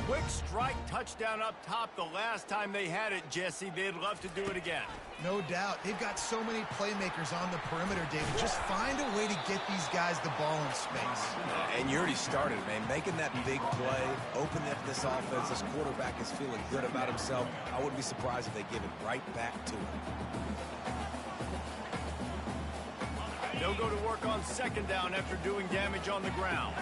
Quick strike touchdown up top the last time they had it, Jesse. They'd love to do it again. No doubt. They've got so many playmakers on the perimeter, David. Just find a way to get these guys the ball in space. And you already started, man. Making that big play, opening up this offense. This quarterback is feeling good about himself. I wouldn't be surprised if they give it right back to him. They'll go to work on second down after doing damage on the ground.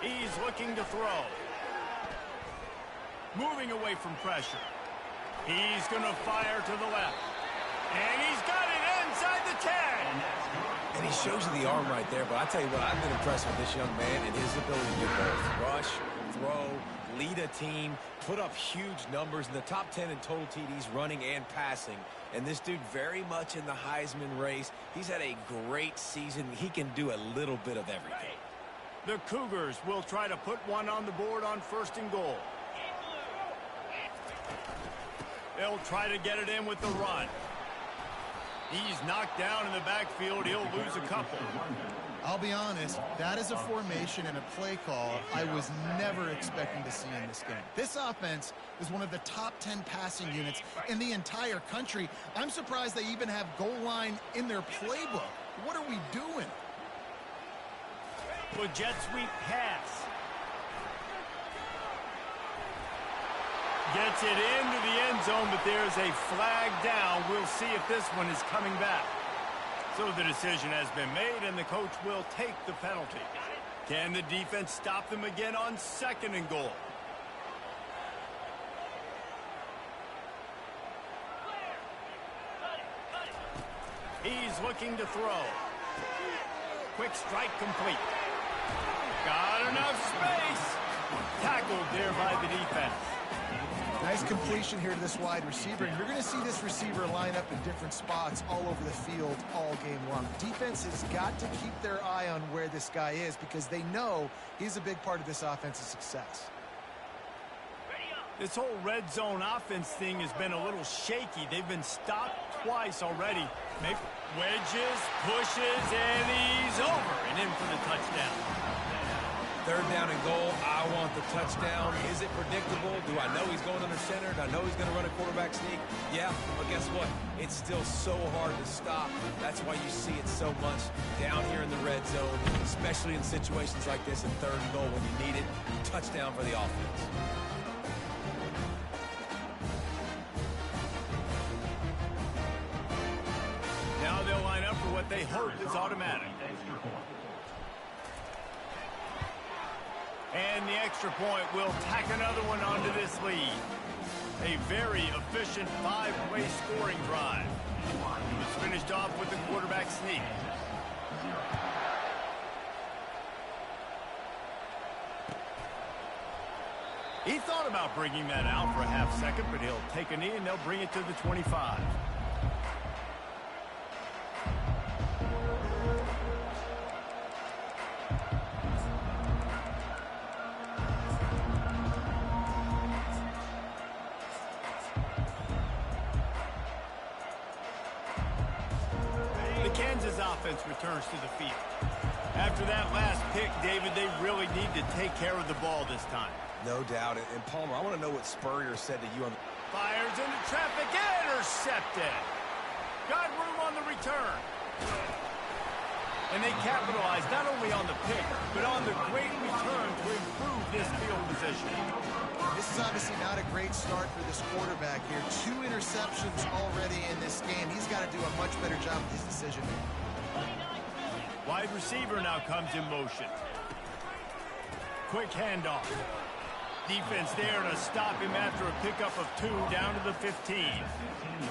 He's looking to throw. Moving away from pressure. He's going to fire to the left. And he's got it inside the 10. And he shows you the arm right there, but I tell you what, I've been impressed with this young man and his ability to do both. Rush, throw, lead a team, put up huge numbers in the top 10 in total TDs running and passing. And this dude very much in the Heisman race. He's had a great season. He can do a little bit of everything. The Cougars will try to put one on the board on 1st and goal. They'll try to get it in with the run. He's knocked down in the backfield. He'll lose a couple. I'll be honest, that is a formation and a play call I was never expecting to see in this game. This offense is one of the top 10 passing units in the entire country. I'm surprised they even have goal line in their playbook. What are we doing? With jet sweep pass. Gets it into the end zone, but there's a flag down. We'll see if this one is coming back. So the decision has been made, and the coach will take the penalty. Can the defense stop them again on 2nd and goal? He's looking to throw. Quick strike complete. Got enough space. Tackled there by the defense. Nice completion here to this wide receiver, and you're going to see this receiver line up in different spots all over the field all game long. Defense has got to keep their eye on where this guy is because they know he's a big part of this offense's success. This whole red zone offense thing has been a little shaky. They've been stopped twice already. Make wedges, pushes, and he's over and in for the touchdown. 3rd down and goal. I want the touchdown. Is it predictable? Do I know he's going under center? Do I know he's going to run a quarterback sneak? Yeah, but guess what? It's still so hard to stop. That's why you see it so much down here in the red zone, especially in situations like this in 3rd and goal when you need it. Touchdown for the offense. Now they'll line up for what they hope is automatic. And the extra point will tack another one onto this lead. A very efficient 5-way scoring drive. It was finished off with the quarterback sneak. He thought about bringing that out for a half second, but he'll take a knee and they'll bring it to the 25. Kansas offense returns to the field. After that last pick, David, they really need to take care of the ball this time. No doubt. And Palmer, I want to know what Spurrier said to you on the... Fires into traffic, intercepted. Got room on the return. And they capitalized not only on the pick, but on the great return to improve this field position. This is obviously not a great start for this quarterback here. 2 interceptions already in this game. He's got to do a much better job with his decision. Wide receiver now comes in motion. Quick handoff. Defense there to stop him after a pickup of 2 down to the 15.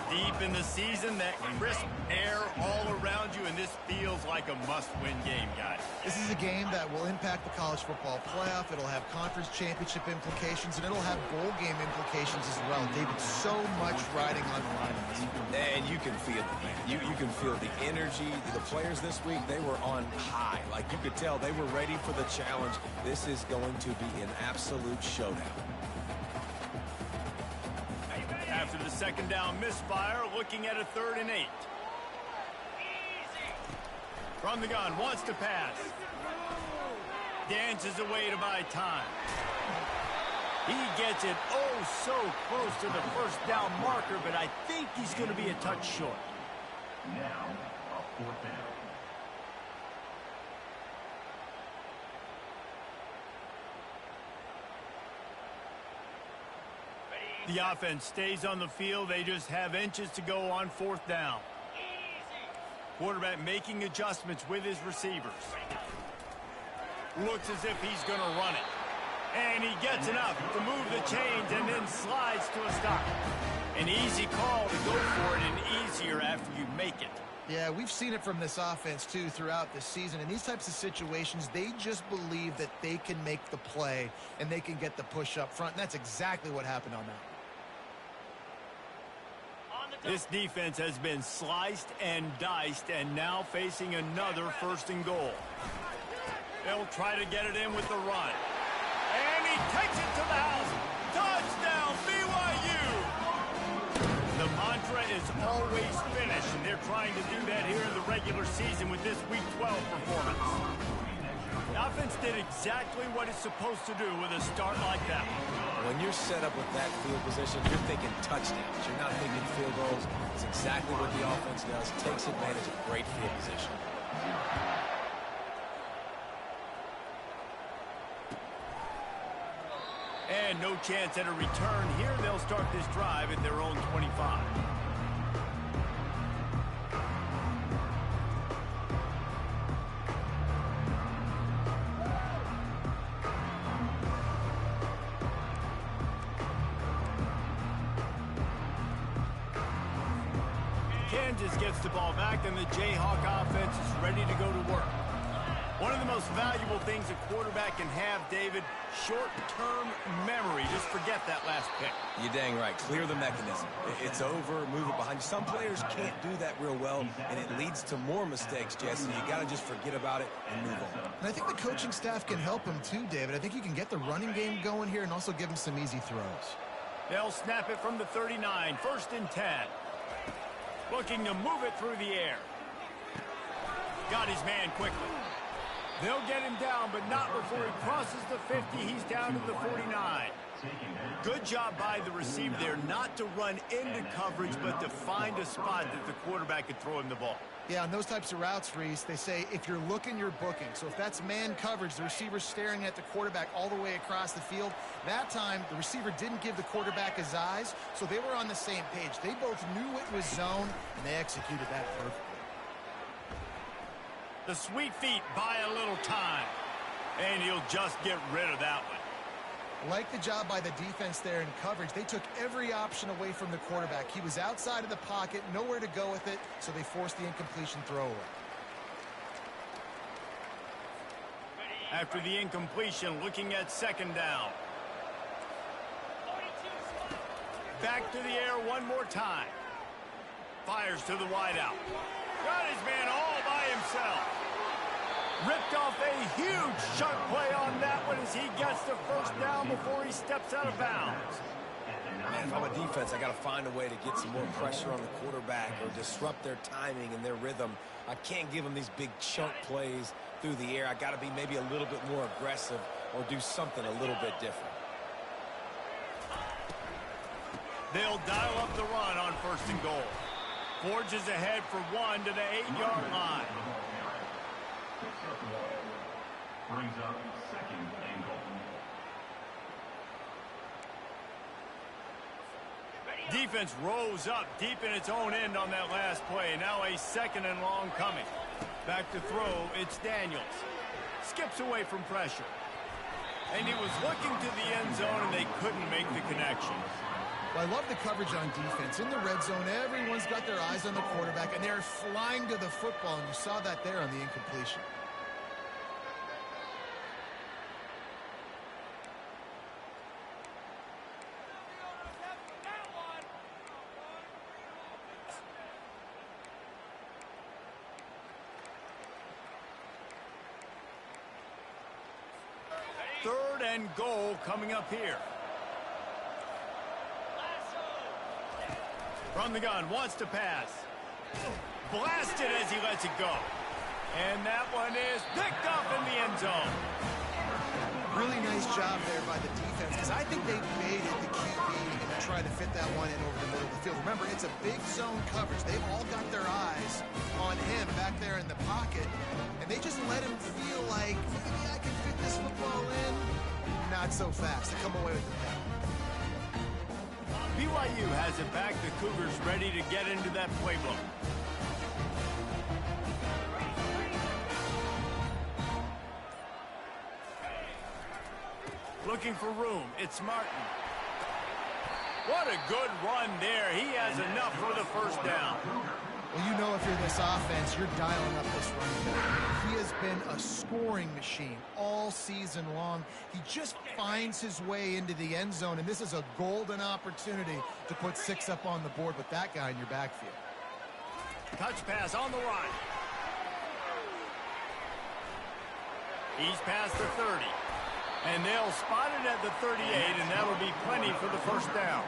Deep in the season, that crisp air all around you, and this feels like a must-win game, guys. This is a game that will impact the college football playoff. It'll have conference championship implications, and it'll have bowl game implications as well. David, so much riding on the line in this game. And you can feel it, man. You can feel the energy. The players this week, they were on high. Like you could tell, they were ready for the challenge. This is going to be an absolute showdown. After the second down misfire, looking at a 3rd and 8. From the gun, wants to pass. Dances away to buy time. He gets it oh so close to the first down marker, but I think he's going to be a touch short. Now, a 4th down. The offense stays on the field. They just have inches to go on 4th down. Quarterback making adjustments with his receivers. Looks as if he's going to run it. And he gets enough to move the chains and then slides to a stop. An easy call to go for it and easier after you make it. Yeah, we've seen it from this offense, too, throughout the season. In these types of situations, they just believe that they can make the play and they can get the push up front. And that's exactly what happened on that. This defense has been sliced and diced and now facing another 1st and goal. They'll try to get it in with the run. And he takes it to the house. Touchdown, BYU! The mantra is always finish, and they're trying to do that here in the regular season with this Week 12 performance. The offense did exactly what it's supposed to do with a start like that. When you're set up with that field position, you're thinking touchdowns. You're not thinking field goals. It's exactly what the offense does. Takes advantage of great field position. And no chance at a return here. They'll start this drive at their own 25. Kansas gets the ball back, and the Jayhawk offense is ready to go to work. One of the most valuable things a quarterback can have, David, short-term memory. Just forget that last pick. You're dang right. Clear the mechanism. It's over, move it behind you. Some players can't do that real well, and it leads to more mistakes, Jesse. You got to just forget about it and move on. And I think the coaching staff can help him too, David. I think you can get the running game going here and also give him some easy throws. They'll snap it from the 39, 1st and 10. Looking to move it through the air. Got his man quickly. They'll get him down, but not before he crosses the 50. He's down to the 49. Good job by the receiver there not to run into coverage, but to find a spot that the quarterback could throw him the ball. Yeah, on those types of routes, Reese, they say if you're looking, you're booking. So if that's man coverage, the receiver's staring at the quarterback all the way across the field. That time, the receiver didn't give the quarterback his eyes, so they were on the same page. They both knew it was zone, and they executed that perfectly. The sweet feet buy a little time, and he'll just get rid of that one. Like the job by the defense there in coverage. They took every option away from the quarterback. He was outside of the pocket, nowhere to go with it, so they forced the incompletion throwaway. After the incompletion, looking at 2nd down. Back to the air one more time. Fires to the wideout. Got his man all by himself. Ripped off a huge sharp play on that one as he gets the 1st down before he steps out of bounds. Man, if I'm a defense, I got to find a way to get some more pressure on the quarterback or disrupt their timing and their rhythm. I can't give them these big chunk plays through the air. I got to be maybe a little bit more aggressive or do something a little bit different. They'll dial up the run on 1st and goal. Forges ahead for 1 to the 8-yard line. Brings up 2nd and goal. Defense rose up deep in its own end on that last play. Now a 2nd and long coming. Back to throw, it's Daniels. Skips away from pressure. And he was looking to the end zone, and they couldn't make the connection. Well, I love the coverage on defense. In the red zone, everyone's got their eyes on the quarterback, and they're flying to the football, and you saw that there on the incompletion. Third and goal coming up here. From the gun, wants to pass. Blasted as he lets it go. And that one is picked up in the end zone. Really nice job there by the defense, because I think they baited the QB and tried to fit that one in over the middle of the field. Remember, it's a big zone coverage. They've all got their eyes on him back there in the pocket, and they just let him feel like, maybe I can fit this football in. Not so fast. They come away with the pick. BYU has it back. The Cougars ready to get into that playbook. Looking for room. It's Martin. What a good run there. He has enough for the first down. Well, you know, if you're this offense, you're dialing up this running back. He has been a scoring machine all season long. He just finds his way into the end zone, and this is a golden opportunity to put 6 up on the board with that guy in your backfield. Touch pass on the run. He's past the 30. And they'll spot it at the 38, and that'll be plenty for the first down.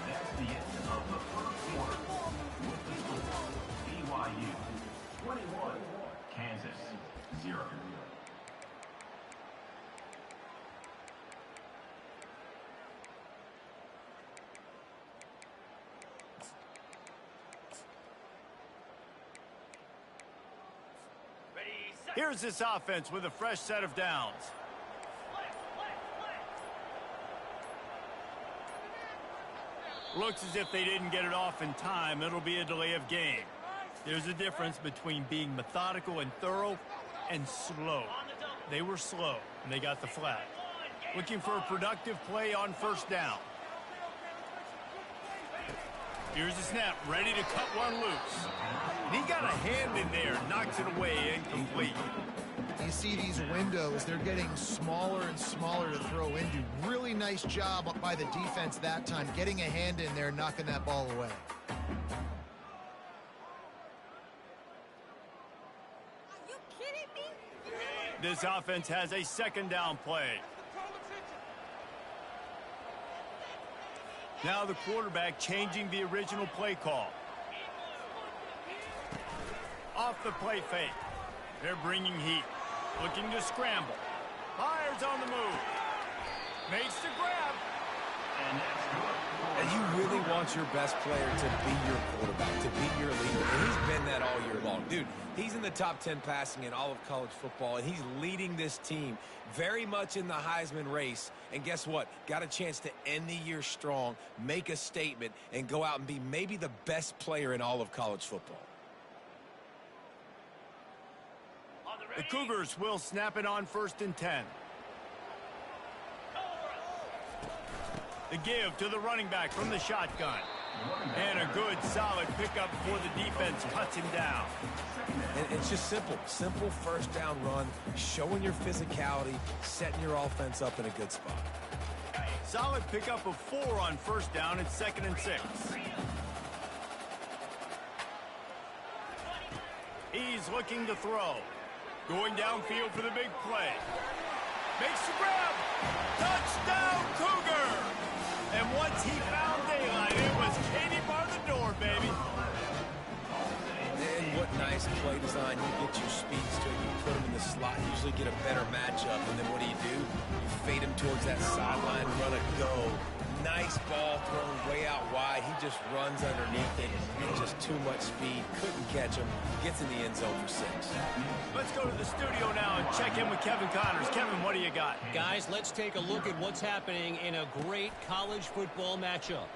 That's the end of the first quarter. With the score, BYU 21, Kansas 0. Here's this offense with a fresh set of downs. Looks as if they didn't get it off in time. It'll be a delay of game. There's a difference between being methodical and thorough and slow. They were slow, and they got the flag. Looking for a productive play on first down. Here's the snap, ready to cut one loose. And he got a hand in there, knocks it away, incomplete. You see these windows, they're getting smaller and smaller to throw into. Really nice job by the defense that time, getting a hand in there, knocking that ball away. This offense has a second down play. Now the quarterback changing the original play call. Off the play fake. They're bringing heat. Looking to scramble. Fires on the move. Makes the grab. And you really want your best player to be your quarterback, to be your leader. And he's been that all year long. Dude, he's in the top 10 passing in all of college football, and he's leading this team very much in the Heisman race. And guess what? Got a chance to end the year strong, make a statement, and go out and be maybe the best player in all of college football. The Cougars will snap it on 1st and 10. The give to the running back from the shotgun. And a good, solid pickup before the defense cuts him down. And it's just simple. Simple first down run, showing your physicality, setting your offense up in a good spot. Solid pickup of 4 on first down at 2nd and 6. He's looking to throw. Going downfield for the big play. Makes the grab. Touchdown, Cougar! And once he found daylight, it was Katie bar the door, baby. And what nice play design. You get your speeds to him, you put him in the slot, usually get a better matchup, and then what do? You fade him towards that sideline, run a go. Nice ball thrown way out wide. He just runs underneath it, and just too much speed. Couldn't catch him. Gets in the end zone for 6. Let's go to the studio now and check in with Kevin Connors. Kevin, what do you got? Guys, let's take a look at what's happening in a great college football matchup.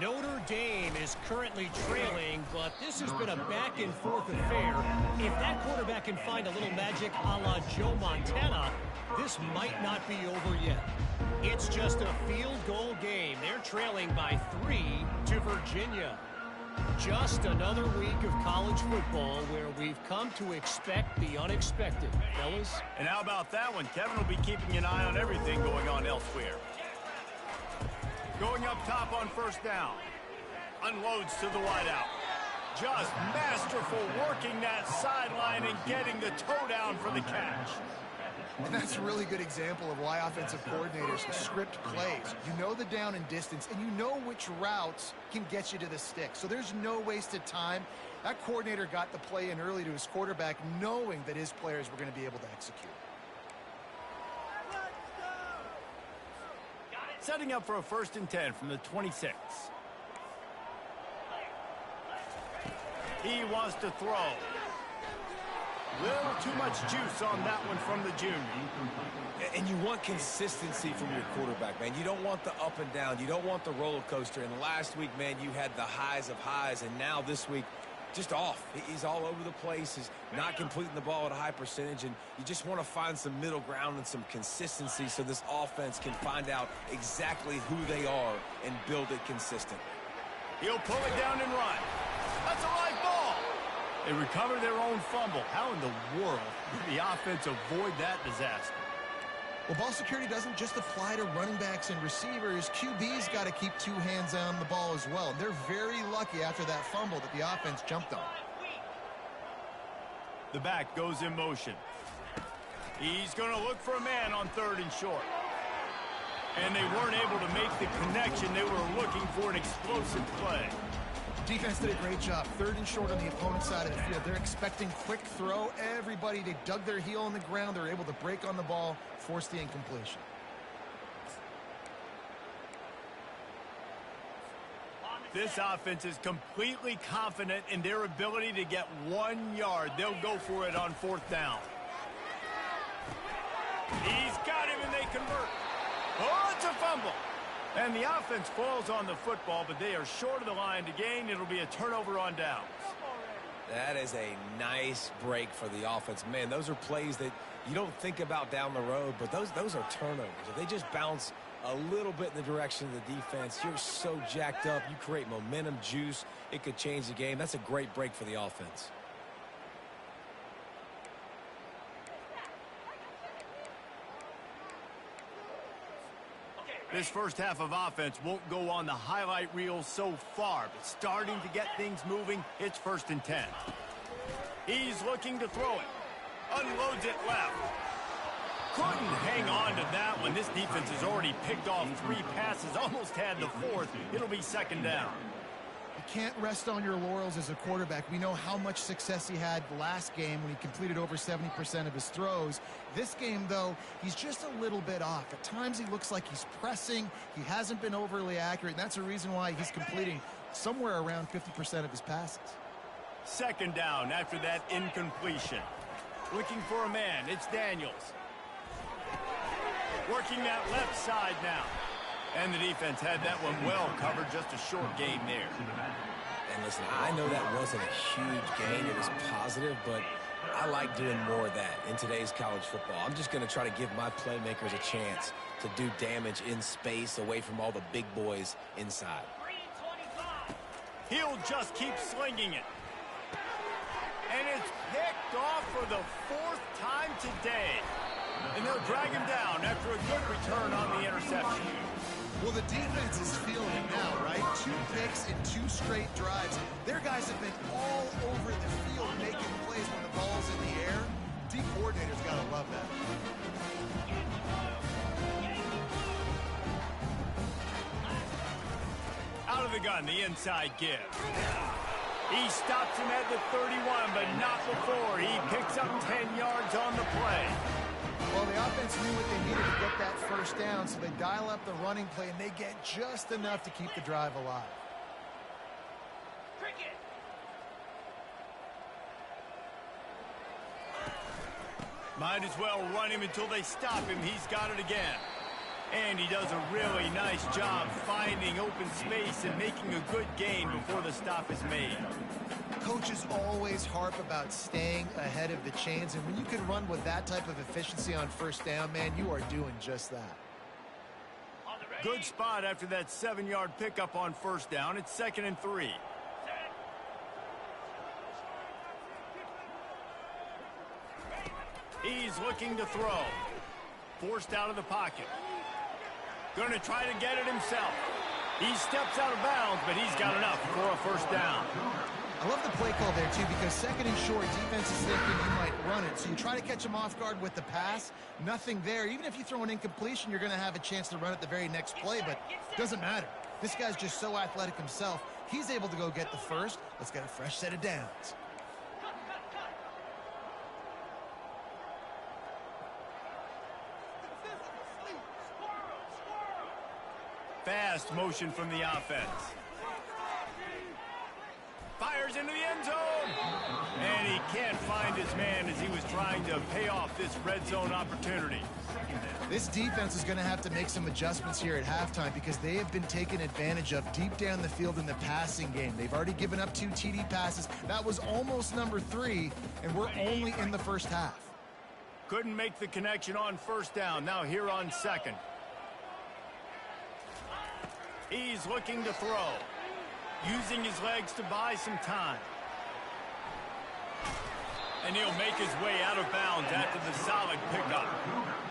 Notre Dame is currently trailing, but this has been a back-and-forth affair. If that quarterback can find a little magic a la Joe Montana, this might not be over yet. It's just a field goal game. They're trailing by 3 to Virginia. Just another week of college football where we've come to expect the unexpected, fellas. And how about that one? Kevin will be keeping an eye on everything going on elsewhere. Going up top on first down. Unloads to the wideout. Just masterful working that sideline and getting the toe down for the catch. And that's a really good example of why offensive coordinators script plays. You know the down and distance, and you know which routes can get you to the stick. So there's no wasted time. That coordinator got the play in early to his quarterback, knowing that his players were going to be able to execute. Setting up for a 1st and 10 from the 26. He wants to throw. Little too much juice on that one from the junior. And you want consistency from your quarterback, man. You don't want the up and down. You don't want the roller coaster. And last week, man, you had the highs of highs. And now this week, just off. He's all over the place. He's not completing the ball at a high percentage. And you just want to find some middle ground and some consistency so this offense can find out exactly who they are and build it consistent. He'll pull it down and run. That's a live ball. They recover their own fumble. How in the world did the offense avoid that disaster? Well, ball security doesn't just apply to running backs and receivers. QB's got to keep 2 hands on the ball as well. They're very lucky after that fumble that the offense jumped on. The back goes in motion. He's going to look for a man on 3rd and short. And they weren't able to make the connection. They were looking for an explosive play. Defense did a great job. 3rd and short on the opponent's side of the field. They're expecting quick throw. Everybody, they dug their heel in the ground. They're able to break on the ball, force the incompletion. This offense is completely confident in their ability to get 1 yard. They'll go for it on 4th down. He's got him and they convert. Oh, it's a fumble. And the offense falls on the football, but they are short of the line to gain. It'll be a turnover on downs. That is a nice break for the offense. Man, those are plays that you don't think about down the road, but those are turnovers. If they just bounce a little bit in the direction of the defense, you're so jacked up. You create momentum, juice. It could change the game. That's a great break for the offense. This first half of offense won't go on the highlight reel so far, but starting to get things moving, it's 1st and 10. He's looking to throw it. Unloads it left. Couldn't hang on to that one. This defense has already picked off 3 passes, almost had the 4th. It'll be 2nd down. You can't rest on your laurels as a quarterback. We know how much success he had last game when he completed over 70% of his throws. This game, though, he's just a little bit off. At times he looks like he's pressing. He hasn't been overly accurate, and that's a reason why he's completing somewhere around 50% of his passes. 2nd down after that incompletion. Looking for a man. It's Daniels. Working that left side now. And the defense had that one well covered. Just a short gain there. And listen, I know that wasn't a huge gain. It was positive, but I like doing more of that in today's college football. I'm just going to try to give my playmakers a chance to do damage in space away from all the big boys inside. He'll just keep slinging it. And it's picked off for the 4th time today. And they'll drag him down after a good return on the interception. Well, the defense is feeling it now, right? 2 picks in 2 straight drives. Their guys have been all over the field making plays when the ball's in the air. D coordinators got to love that. Out of the gun, the inside give. He stops him at the 31, but not before. He picks up 10 yards on the play. Well, the offense knew what they needed to get that 1st down, so they dial up the running play, and they get just enough to keep the drive alive. Might as well run him until they stop him. He's got it again. And he does a really nice job finding open space and making a good gain before the stop is made. Coaches always harp about staying ahead of the chains, and when you can run with that type of efficiency on 1st down, man, you are doing just that. Good spot after that 7-yard pickup on 1st down. It's 2nd and 3. He's looking to throw. Forced out of the pocket. Going to try to get it himself. He steps out of bounds, but he's got enough for a first down. I love the play call there, too, because second and short, defense is thinking you might run it. So you try to catch him off guard with the pass. Nothing there. Even if you throw an incompletion, you're going to have a chance to run it the very next play, but it doesn't matter. This guy's just so athletic himself. He's able to go get the first. Let's get a fresh set of downs. Fast motion from the offense. Fires into the end zone. And he can't find his man as he was trying to pay off this red zone opportunity. This defense is going to have to make some adjustments here at halftime because they have been taken advantage of deep down the field in the passing game. They've already given up 2 TD passes. That was almost number 3, and we're only in the first half. Couldn't make the connection on first down. Now here on second. He's looking to throw. Using his legs to buy some time. And he'll make his way out of bounds after the solid pickup.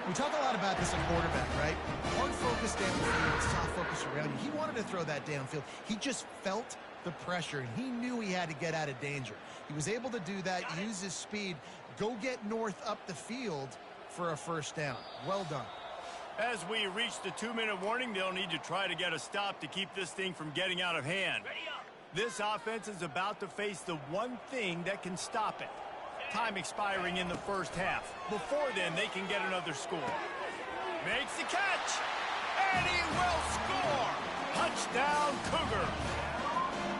We talk a lot about this at quarterback, right? Hard focus downfield, soft focus around you. He wanted to throw that downfield. He just felt the pressure, and he knew he had to get out of danger. He was able to do that, use his speed, go get north up the field for a first down. Well done. As we reach the 2-minute warning, they'll need to try to get a stop to keep this thing from getting out of hand. This offense is about to face the one thing that can stop it. Time expiring in the first half. Before then, they can get another score. Makes the catch, and he will score! Touchdown, Cougar!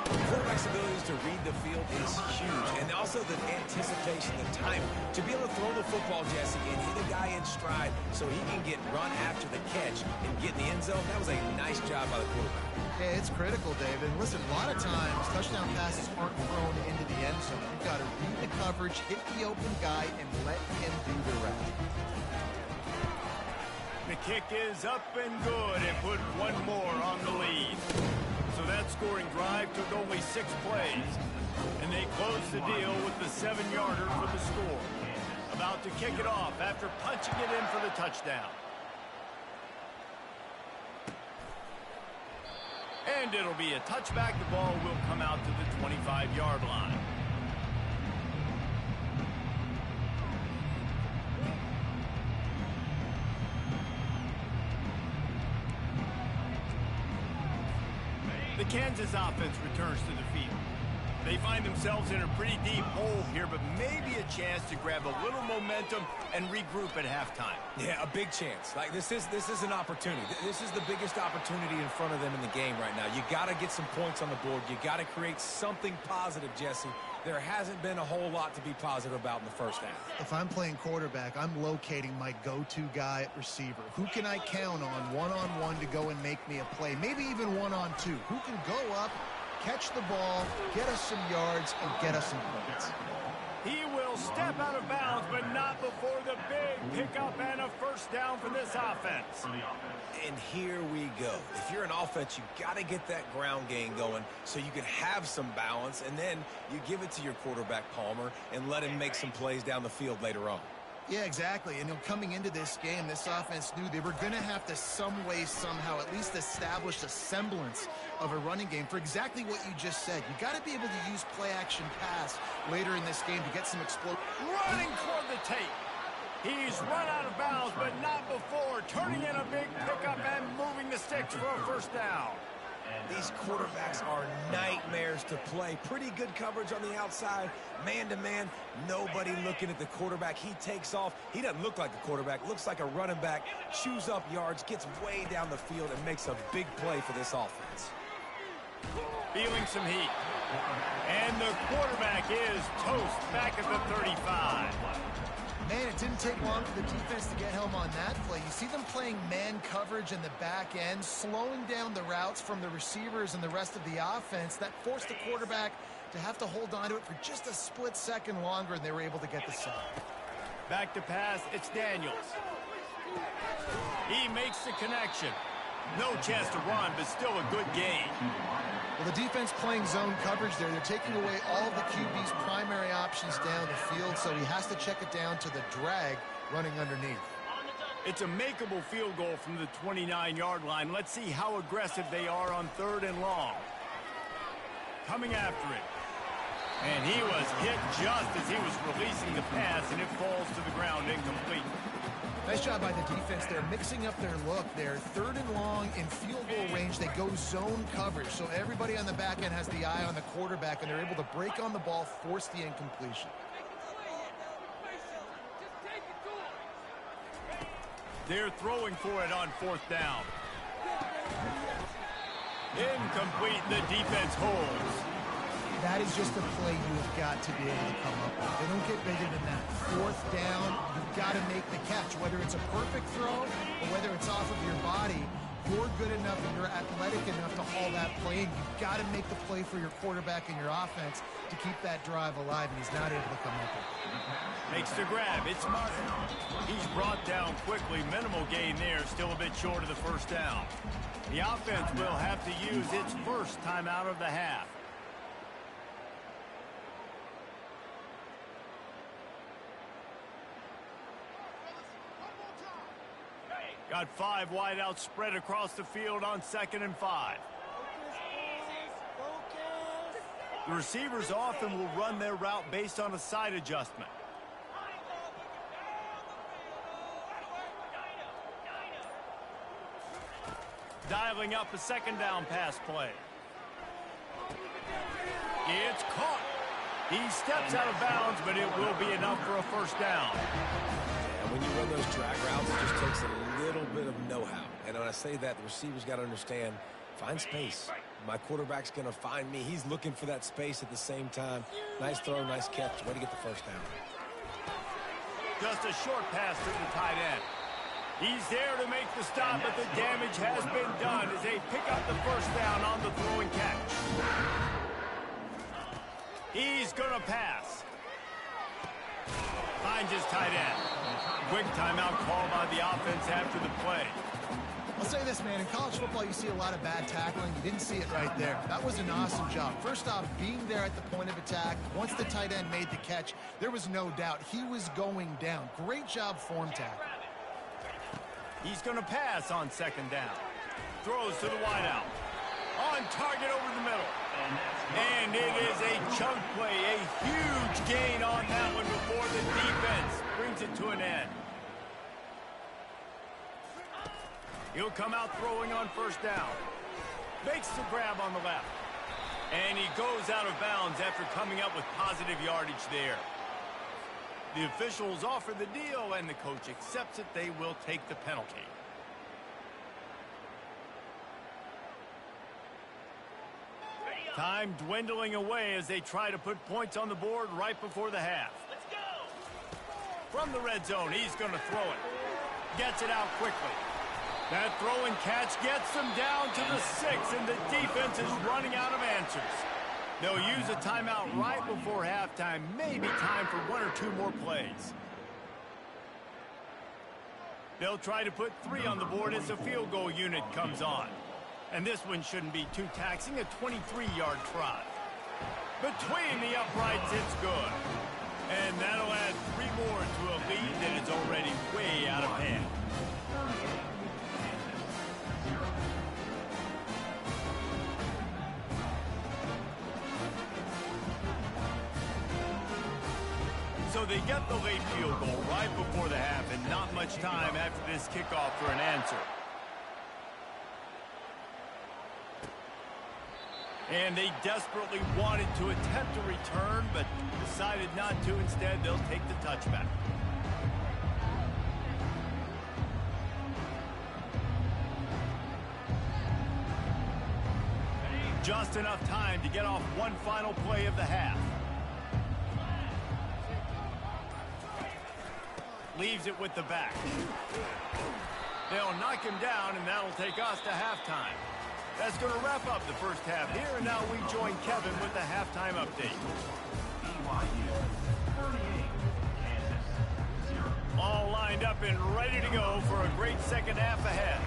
Quarterback's abilities to read the field is huge, and also the anticipation, the timing. To be able to throw the football, Jesse, and hit a guy in stride so he can get run after the catch and get in the end zone, that was a nice job by the quarterback. Yeah, it's critical, David. And listen, a lot of times, touchdown passes aren't thrown into the end zone. You've got to read the coverage, hit the open guy, and let him do the rest. The kick is up and good and put one more on the lead. So that scoring drive took only 6 plays. And they closed the deal with the 7-yarder for the score. About to kick it off after punching it in for the touchdown. And it'll be a touchback. The ball will come out to the 25-yard line. The Kansas offense returns to the field. They find themselves in a pretty deep hole here, but maybe a chance to grab a little momentum and regroup at halftime. Yeah, a big chance. Like this is an opportunity. This is the biggest opportunity in front of them in the game right now. You got to get some points on the board. You got to create something positive, Jesse. There hasn't been a whole lot to be positive about in the first half. If I'm playing quarterback, I'm locating my go-to guy at receiver. Who can I count on one-on-one to go and make me a play? Maybe even one-on-two. Who can go up, catch the ball, get us some yards, and get us some points? He will step out of bounds, but not before the big pickup and a first down for this offense. And here we go. If you're an offense, you got to get that ground game going so you can have some balance, and then you give it to your quarterback, Palmer, and let him make some plays down the field later on. Yeah, exactly. And coming into this game, this offense knew they were going to have to some way, somehow, at least establish a semblance of a running game for exactly what you just said. You got to be able to use play-action pass later in this game to get some explosion. Running toward the tape. He's run out of bounds, but not before turning in a big pickup and moving the sticks for a first down. These quarterbacks are nightmares to play. Pretty good coverage on the outside. Man-to-man, nobody looking at the quarterback. He takes off. He doesn't look like a quarterback. Looks like a running back. Chews up yards, gets way down the field, and makes a big play for this offense. Feeling some heat. And the quarterback is toast back at the 35. Man, it didn't take long for the defense to get home on that play. You see them playing man coverage in the back end, slowing down the routes from the receivers and the rest of the offense. That forced the quarterback to have to hold on to it for just a split second longer, and they were able to get the sack. Back to pass, it's Daniels. He makes the connection. No chance to run, but still a good gain. Well, the defense playing zone coverage there. They're taking away all of the QB's primary options down the field, so he has to check it down to the drag running underneath. It's a makeable field goal from the 29-yard line. Let's see how aggressive they are on 3rd and long. Coming after it. And he was hit just as he was releasing the pass, and it falls to the ground incomplete. Nice job by the defense. They're mixing up their look. They're 3rd and long in field goal range. They go zone coverage, so everybody on the back end has the eye on the quarterback, and they're able to break on the ball, force the incompletion. They're throwing for it on 4th down. Incomplete. The defense holds. That is just a play you have got to be able to come up with. They don't get bigger than that. 4th down, you've got to make the catch. Whether it's a perfect throw or whether it's off of your body, you're good enough and you're athletic enough to haul that play in. You've got to make the play for your quarterback and your offense to keep that drive alive, and he's not able to come up with it. Makes the grab. It's Martin. He's brought down quickly. Minimal gain there. Still a bit short of the 1st down. The offense will have to use its first timeout of the half. Got 5 wideouts spread across the field on 2nd and 5. The receivers often will run their route based on a side adjustment. Dialing up a 2nd down pass play. It's caught. He steps out of bounds, but it will be enough for a 1st down. And when you run those drag routes, it just takes a little bit of know-how. And when I say that, the receiver's got to understand, find space. My quarterback's going to find me. He's looking for that space at the same time. Nice throw, nice catch. Way to get the 1st down. Just a short pass to the tight end. He's there to make the stop, but the damage has been done as they pick up the 1st down on the throwing catch. He's going to pass. Finds his tight end. Quick timeout call by the offense after the play. I'll say this, man. In college football, you see a lot of bad tackling. You didn't see it right there. That was an awesome job. First off, being there at the point of attack. Once the tight end made the catch, there was no doubt he was going down. Great job form tackle. He's going to pass on 2nd down. Throws to the wideout. On target over the middle. And it is a chunk play. A huge gain on that one before the defense brings it to an end. He'll come out throwing on 1st down. Makes the grab on the left. And he goes out of bounds after coming up with positive yardage there. The officials offer the deal, and the coach accepts it. They will take the penalty. Time dwindling away as they try to put points on the board right before the half. Let's go! From the red zone, he's going to throw it. Gets it out quickly. That throw and catch gets them down to the 6, and the defense is running out of answers. They'll use a timeout right before halftime. Maybe time for 1 or 2 more plays. They'll try to put 3 on the board as the field goal unit comes on. And this one shouldn't be too taxing, a 23-yard try. Between the uprights, it's good. And that'll add 3 more to a lead that is already way out of hand. So they get the late field goal right before the half, and not much time after this kickoff for an answer. And they desperately wanted to attempt a return, but decided not to. Instead, they'll take the touchback. Just enough time to get off one final play of the half. Leaves it with the back. They'll knock him down, and that'll take us to halftime. That's going to wrap up the first half here, and now we join Kevin with the halftime update. All lined up and ready to go for a great second half ahead.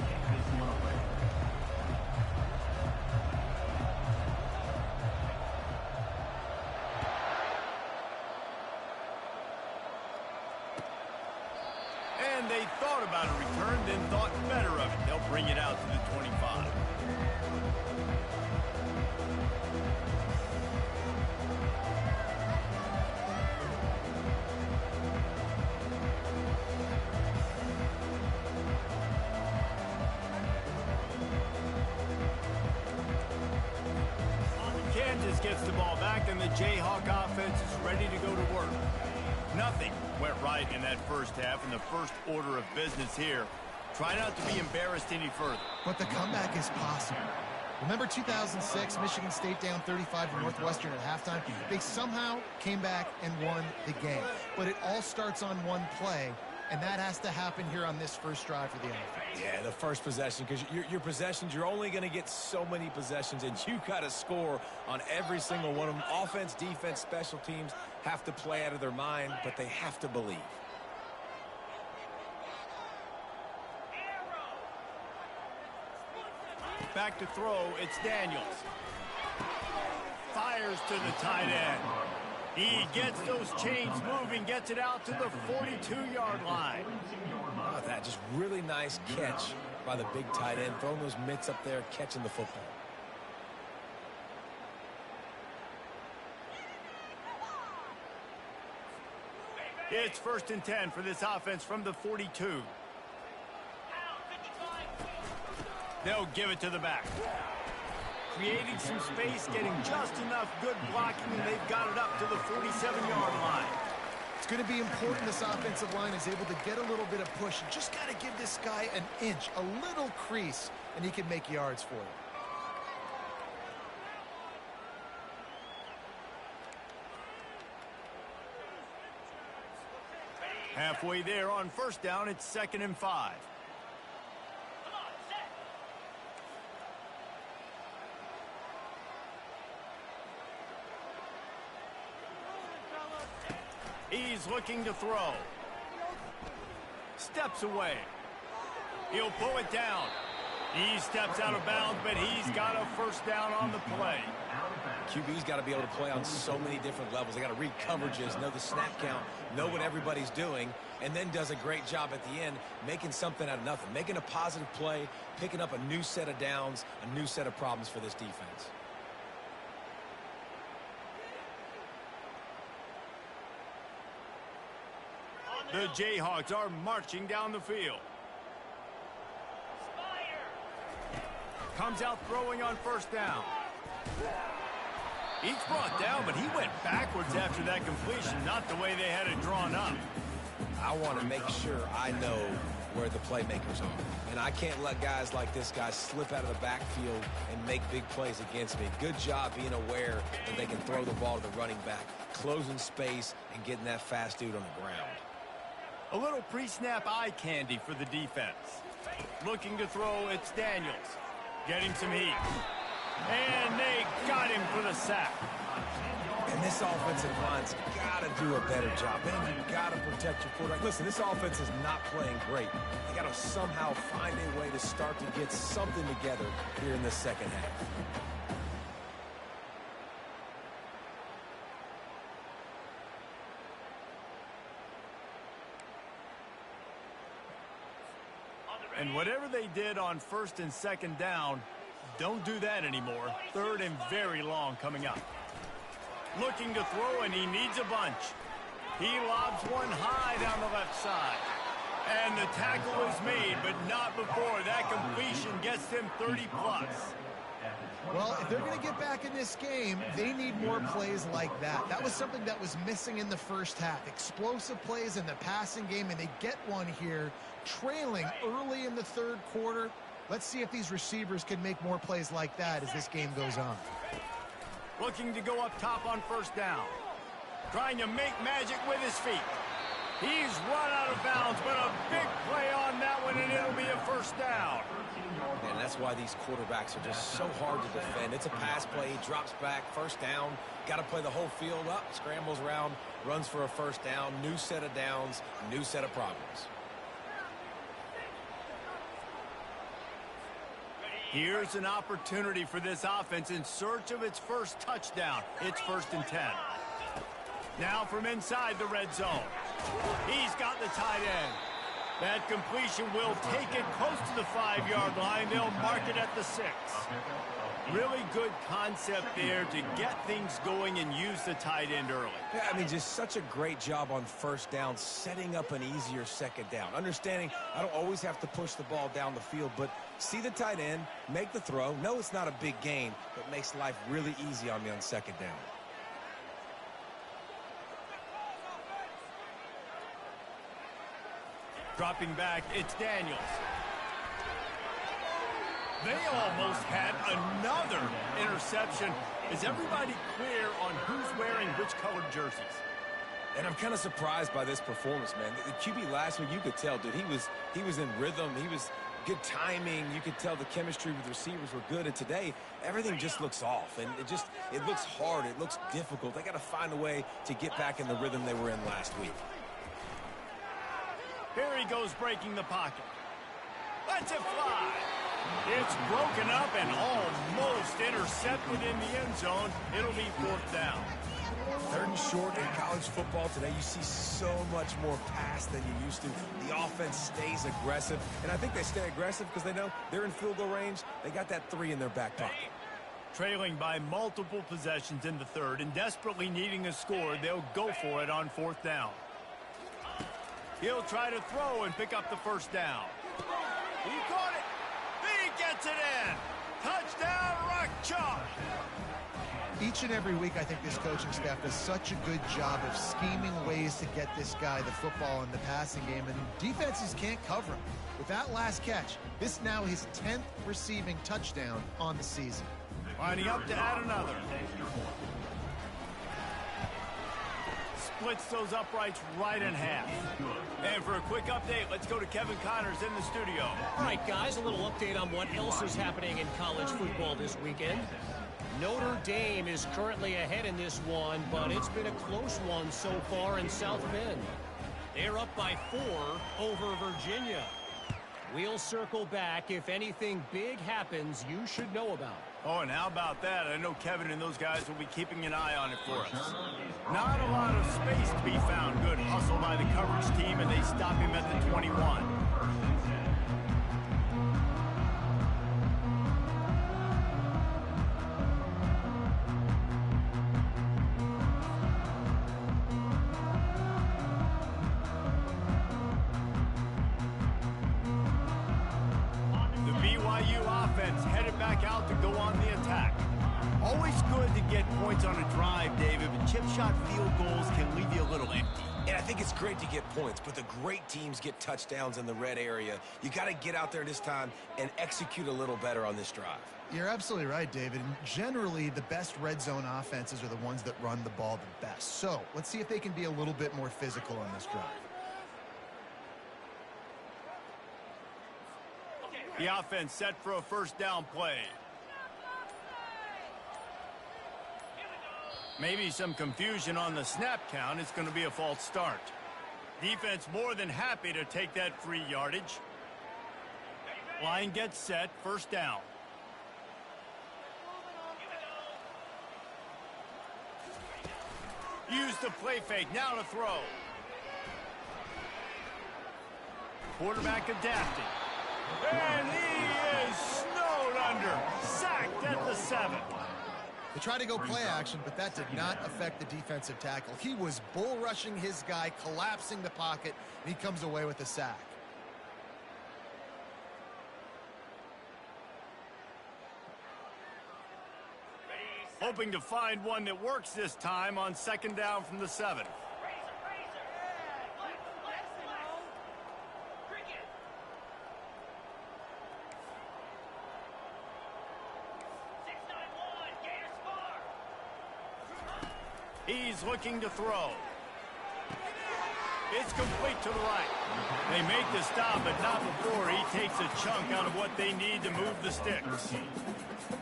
And they thought about a return, then thought better of it. They'll bring it out to the 25. Kansas gets the ball back, and the Jayhawk offense is ready to go to work. Nothing went right in that first half, and the first order of business here. Try not to be embarrassed any further. But the comeback is possible. Remember 2006, Michigan State down 35 to Northwestern at halftime? They somehow came back and won the game. But it all starts on one play, and that has to happen here on this first drive for the offense. Yeah, the first possession, because your possessions, you're only going to get so many possessions, and you got to score on every single one of them. Offense, defense, special teams have to play out of their mind, but they have to believe. Back to throw, it's Daniels. Fires to the tight end. He gets those chains moving, gets it out to the 42-yard line. How about that? Just really nice catch by the big tight end, throwing those mitts up there, catching the football. It's 1st and 10 for this offense from the 42. They'll give it to the back. Creating some space, getting just enough good blocking, and they've got it up to the 47-yard line. It's going to be important this offensive line is able to get a little bit of push. You just got to give this guy an inch, a little crease, and he can make yards for you. Halfway there on 1st down, it's 2nd and 5. He's looking to throw. Steps away. He'll pull it down. He steps out of bounds, but he's got a 1st down on the play. QB's got to be able to play on so many different levels. They got to read coverages, know the snap count, know what everybody's doing, and then does a great job at the end making something out of nothing, making a positive play, picking up a new set of downs, a new set of problems for this defense. The Jayhawks are marching down the field. Comes out throwing on 1st down. He's brought down, but he went backwards after that completion, not the way they had it drawn up. I want to make sure I know where the playmakers are. And I can't let guys like this guy slip out of the backfield and make big plays against me. Good job being aware that they can throw the ball to the running back, closing space, and getting that fast dude on the ground. A little pre-snap eye candy for the defense. Looking to throw, it's Daniels. Getting some heat. And they got him for the sack. And this offensive line's got to do a better job. Man, you've got to protect your quarterback. Listen, this offense is not playing great. They got to somehow find a way to start to get something together here in the second half. And whatever they did on 1st and 2nd down, don't do that anymore. 3rd and very long coming up. Looking to throw, and he needs a bunch. He lobs one high down the left side. And the tackle is made, but not before that completion gets them 30-plus. Well, if they're going to get back in this game, they need more plays like that. That was something that was missing in the first half. Explosive plays in the passing game, and they get one here, trailing early in the 3rd quarter. Let's see if these receivers can make more plays like that as this game goes on. Looking to go up top on 1st down. Trying to make magic with his feet. He's run out of bounds, but a big play on that one, and it'll be a 1st down. And that's why these quarterbacks are just so hard to defend. It's a pass play, drops back, 1st down. Got to play the whole field up, scrambles around, runs for a 1st down, new set of downs, new set of problems. Here's an opportunity for this offense in search of its first touchdown. It's 1st and 10. Now from inside the red zone. He's got the tight end. That completion will take it close to the 5-yard line. They'll mark it at the 6. Really good concept there to get things going and use the tight end early. Yeah, I mean, just such a great job on first down, setting up an easier second down. Understanding I don't always have to push the ball down the field, but see the tight end, make the throw. No, it's not a big gain, but makes life really easy on me on second down. Dropping back, it's Daniels. They almost had another interception. Is everybody clear on who's wearing which colored jerseys? And I'm kind of surprised by this performance, man. The QB last week, you could tell, dude, he was in rhythm. He was good timing. You could tell the chemistry with the receivers were good. And today, everything just looks off. And it looks hard. It looks difficult. They got to find a way to get back in the rhythm they were in last week. Here he goes breaking the pocket. Lets it fly. It's broken up and almost intercepted in the end zone. It'll be 4th down. 3rd and short in college football today. You see so much more pass than you used to. The offense stays aggressive, and I think they stay aggressive because they know they're in field goal range. They got that 3 in their back pocket. Trailing by multiple possessions in the 3rd and desperately needing a score, they'll go for it on 4th down. He'll try to throw and pick up the 1st down. He caught it. He gets it in. Touchdown, Rock Chalk. Each and every week, I think this coaching staff does such a good job of scheming ways to get this guy the football in the passing game, and defenses can't cover him. With that last catch, this now his 10th receiving touchdown on the season. Lining up to add another. Splits those uprights right in half. And for a quick update, let's go to Kevin Connors in the studio. All right, guys, a little update on what else is happening in college football this weekend. Notre Dame is currently ahead in this one, but it's been a close one so far in South Bend. They're up by 4 over Virginia. We'll circle back. If anything big happens, you should know about it. Oh, and how about that? I know Kevin and those guys will be keeping an eye on it for us. Not a lot of space to be found. Good hustle by the coverage team, and they stop him at the 21. Headed back out to go on the attack. Always good to get points on a drive, David, but chip shot field goals can leave you a little empty. And I think it's great to get points, but the great teams get touchdowns in the red area. You got to get out there this time and execute a little better on this drive. You're absolutely right, David. Generally, the best red zone offenses are the ones that run the ball the best. So let's see if they can be a little bit more physical on this drive. The offense set for a 1st down play. Maybe some confusion on the snap count. It's going to be a false start. Defense more than happy to take that free yardage. Line gets set, 1st down. Use the play fake, now to throw. Quarterback adapting. And he is snowed under. Sacked at the 7. They tried to go play action, but that did not affect the defensive tackle. He was bull rushing his guy, collapsing the pocket, and he comes away with a sack. Hoping to find one that works this time on 2nd down from the 7. He's looking to throw. It's complete to the right. They make the stop, but not before he takes a chunk out of what they need to move the sticks.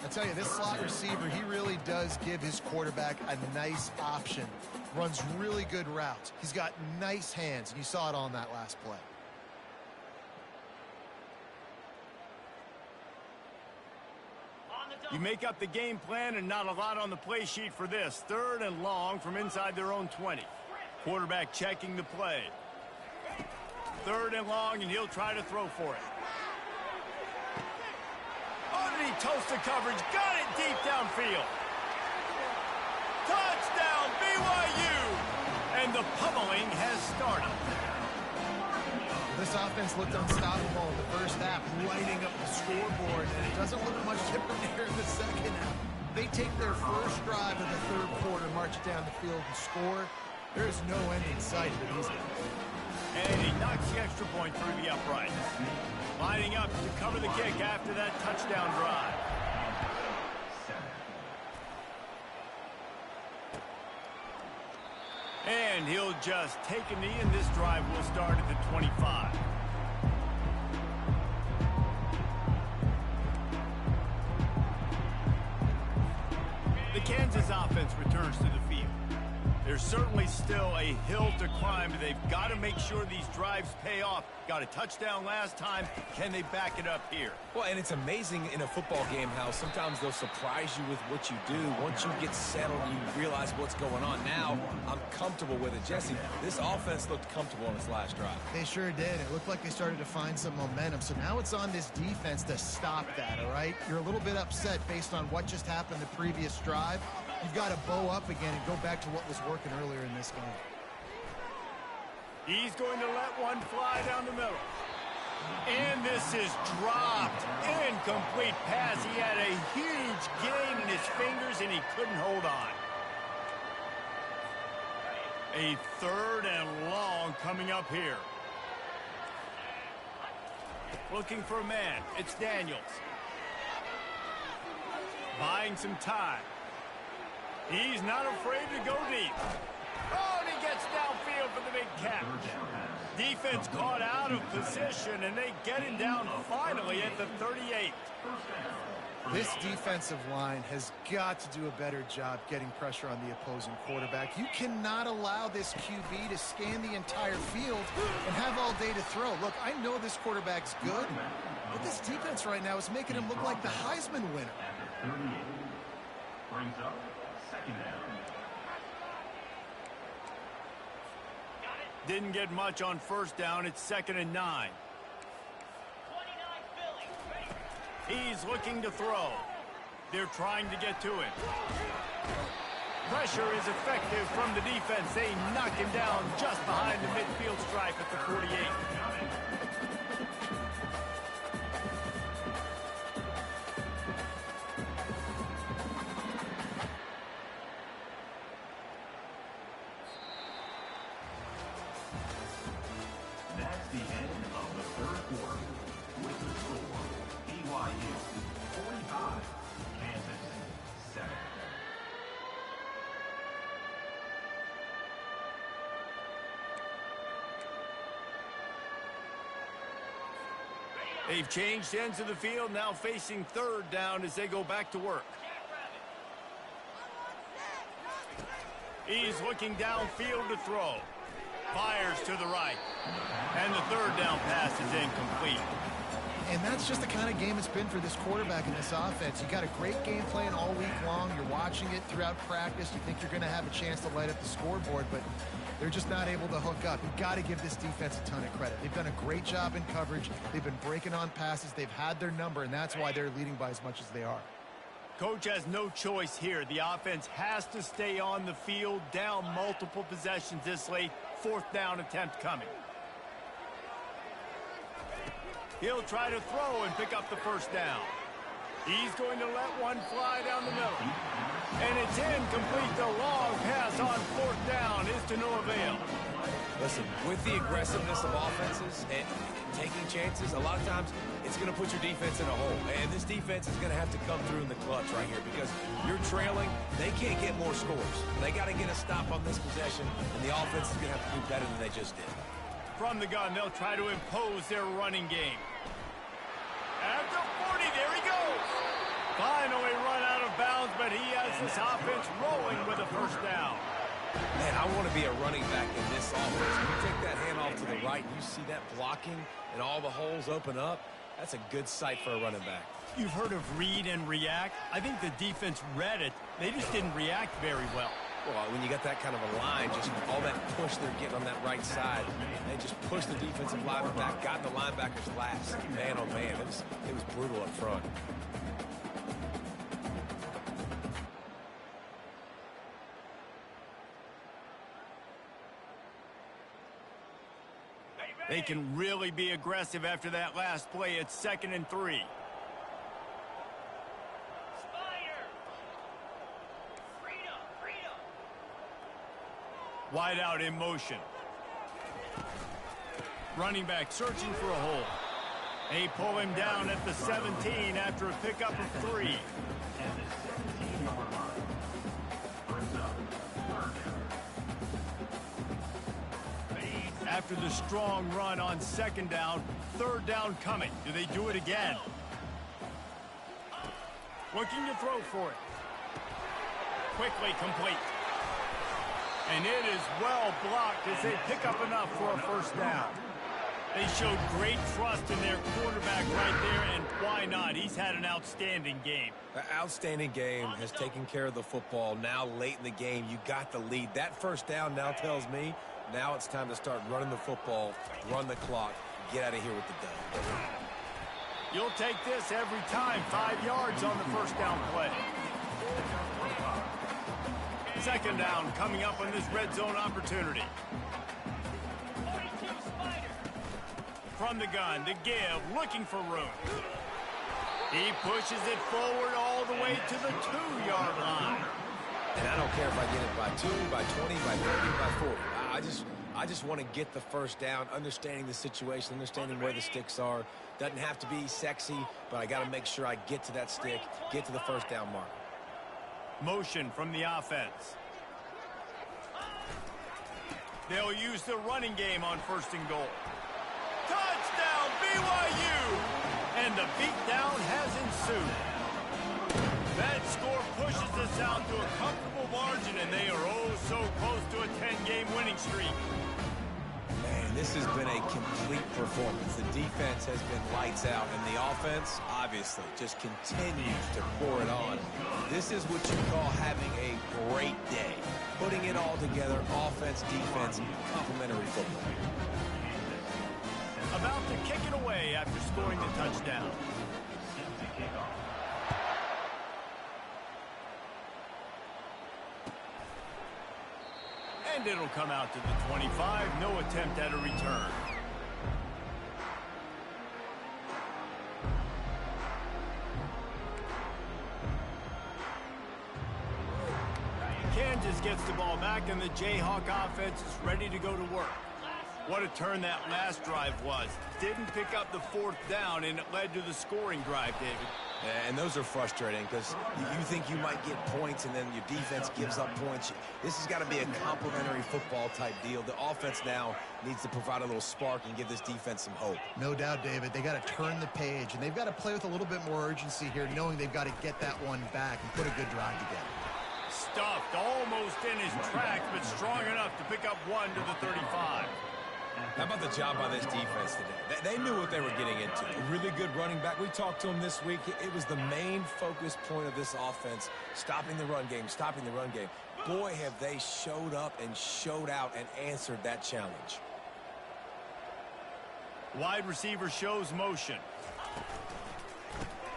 I tell you, this slot receiver, he really does give his quarterback a nice option. Runs really good routes. He's got nice hands, and you saw it on that last play. You make up the game plan and not a lot on the play sheet for this. 3rd and long from inside their own 20. Quarterback checking the play. 3rd and long, and he'll try to throw for it. Underneath toast the coverage. Got it deep downfield. Touchdown, BYU! And the pummeling has started. This offense looked unstoppable in the first half, lighting up the scoreboard, and it doesn't look much different here in the second half. They take their first drive of the 3rd quarter, march it down the field, and score. There's no end in sight for these guys. And he knocks the extra point through the upright. Lining up to cover the kick after that touchdown drive. And he'll just take a knee, and this drive will start at the 25. The Kansas offense returns to the field. There's certainly still a hill to climb, but they've got to make sure these drives pay off. Got a touchdown last time. Can they back it up here? Well, and it's amazing in a football game how sometimes they'll surprise you with what you do. Once you get settled, you realize what's going on. Now, I'm comfortable with it. Jesse, this offense looked comfortable on its last drive. They sure did. It looked like they started to find some momentum. So now it's on this defense to stop that, all right? You're a little bit upset based on what just happened the previous drive. You've got to bow up again and go back to what was working earlier in this game. He's going to let one fly down the middle. And this is dropped. Incomplete pass. He had a huge gain in his fingers, and he couldn't hold on. A 3rd and long coming up here. Looking for a man. It's Daniels. Buying some time. He's not afraid to go deep. Oh, and he gets downfield for the big catch. Defense caught out of position, and they get him down finally at the 38. This defensive line has got to do a better job getting pressure on the opposing quarterback. You cannot allow this QB to scan the entire field and have all day to throw. Look, I know this quarterback's good, but this defense right now is making him look like the Heisman winner. Brings up 2nd down. Didn't get much on 1st down. It's 2nd and 9. He's looking to throw. They're trying to get to him. Pressure is effective from the defense. They knock him down just behind the midfield stripe at the 48. That's the end of the 3rd quarter. With the score, BYU 45, Kansas 7. They've changed ends of the field, now facing 3rd down as they go back to work. He's looking downfield to throw. Fires to the right. And the 3rd down pass is incomplete. And that's just the kind of game it's been for this quarterback in this offense. You got a great game plan all week long. You're watching it throughout practice. You think you're going to have a chance to light up the scoreboard, but they're just not able to hook up. You've got to give this defense a ton of credit. They've done a great job in coverage. They've been breaking on passes. They've had their number, and that's why they're leading by as much as they are. Coach has no choice here. The offense has to stay on the field, down multiple possessions this late. 4th down attempt coming. He'll try to throw and pick up the 1st down. He's going to let one fly down the middle. And it's incomplete. The long pass on 4th down is to no avail. Listen, with the aggressiveness of offenses and taking chances, a lot of times it's going to put your defense in a hole. And this defense is going to have to come through in the clutch right here because you're trailing. They can't get more scores. They got to get a stop on this possession, and the offense is going to have to do better than they just did. From the gun, they'll try to impose their running game. At the 40, there he goes. Finally run out of bounds, but he has this offense rolling with a 1st down. Man, I want to be a running back in this offense. When you take that handoff to the right, you see that blocking and all the holes open up. That's a good sight for a running back. You've heard of read and react. I think the defense read it. They just didn't react very well. Well, when you got that kind of a line, just all that push they're getting on that right side, they just push the defensive lineman back, got the linebackers last. Man, oh man, it was brutal up front. They can really be aggressive after that last play. It's 2nd and 3. Wide out in motion. Running back searching for a hole. They pull him down at the 17 after a pickup of 3. After the strong run on 2nd down, 3rd down coming. Do they do it again? Looking to throw for it. Quickly complete. And it is well blocked as they pick up enough for a 1st down. They showed great trust in their quarterback right there, and why not? He's had an outstanding game. An outstanding game, has taken care of the football. Now late in the game, you got the lead. That 1st down now tells me now it's time to start running the football, run the clock, get out of here with the dub. You'll take this every time. 5 yards on the 1st down play. 2nd down coming up on this red zone opportunity. From the gun, the give, looking for room. He pushes it forward all the way to the 2-yard line. And I don't care if I get it by 2, by 20, by 30, by 40. I just want to get the 1st down, understanding the situation, understanding where the sticks are. Doesn't have to be sexy, but I got to make sure I get to that stick, get to the 1st down mark. Motion from the offense. They'll use the running game on 1st and goal. Touchdown, BYU! And the beatdown has ensued. That score pushes us out to a comfortable margin, and they are oh so close to a 10-game winning streak. Man, this has been a complete performance. The defense has been lights out, and the offense, obviously, just continues to pour it on. This is what you call having a great day. Putting it all together, offense, defense, complementary football. About to kick it away after scoring the touchdown. And it'll come out to the 25. No attempt at a return. Kansas gets the ball back, and the Jayhawk offense is ready to go to work. What a turn that last drive was. Didn't pick up the 4th down, and it led to the scoring drive, David. Yeah, and those are frustrating because you think you might get points, and then your defense gives up points. This has got to be a complementary football type deal. The offense now needs to provide a little spark and give this defense some hope. No doubt, David. They got to turn the page, and they've got to play with a little bit more urgency here, knowing they've got to get that one back and put a good drive together. Stuffed almost in his tracks, but strong enough to pick up 1 to the 35. How about the job by this defense today? They knew what they were getting into. A really good running back. We talked to him this week. It was the main focus point of this offense, stopping the run game, stopping the run game. Boy, have they showed up and showed out and answered that challenge. Wide receiver shows motion.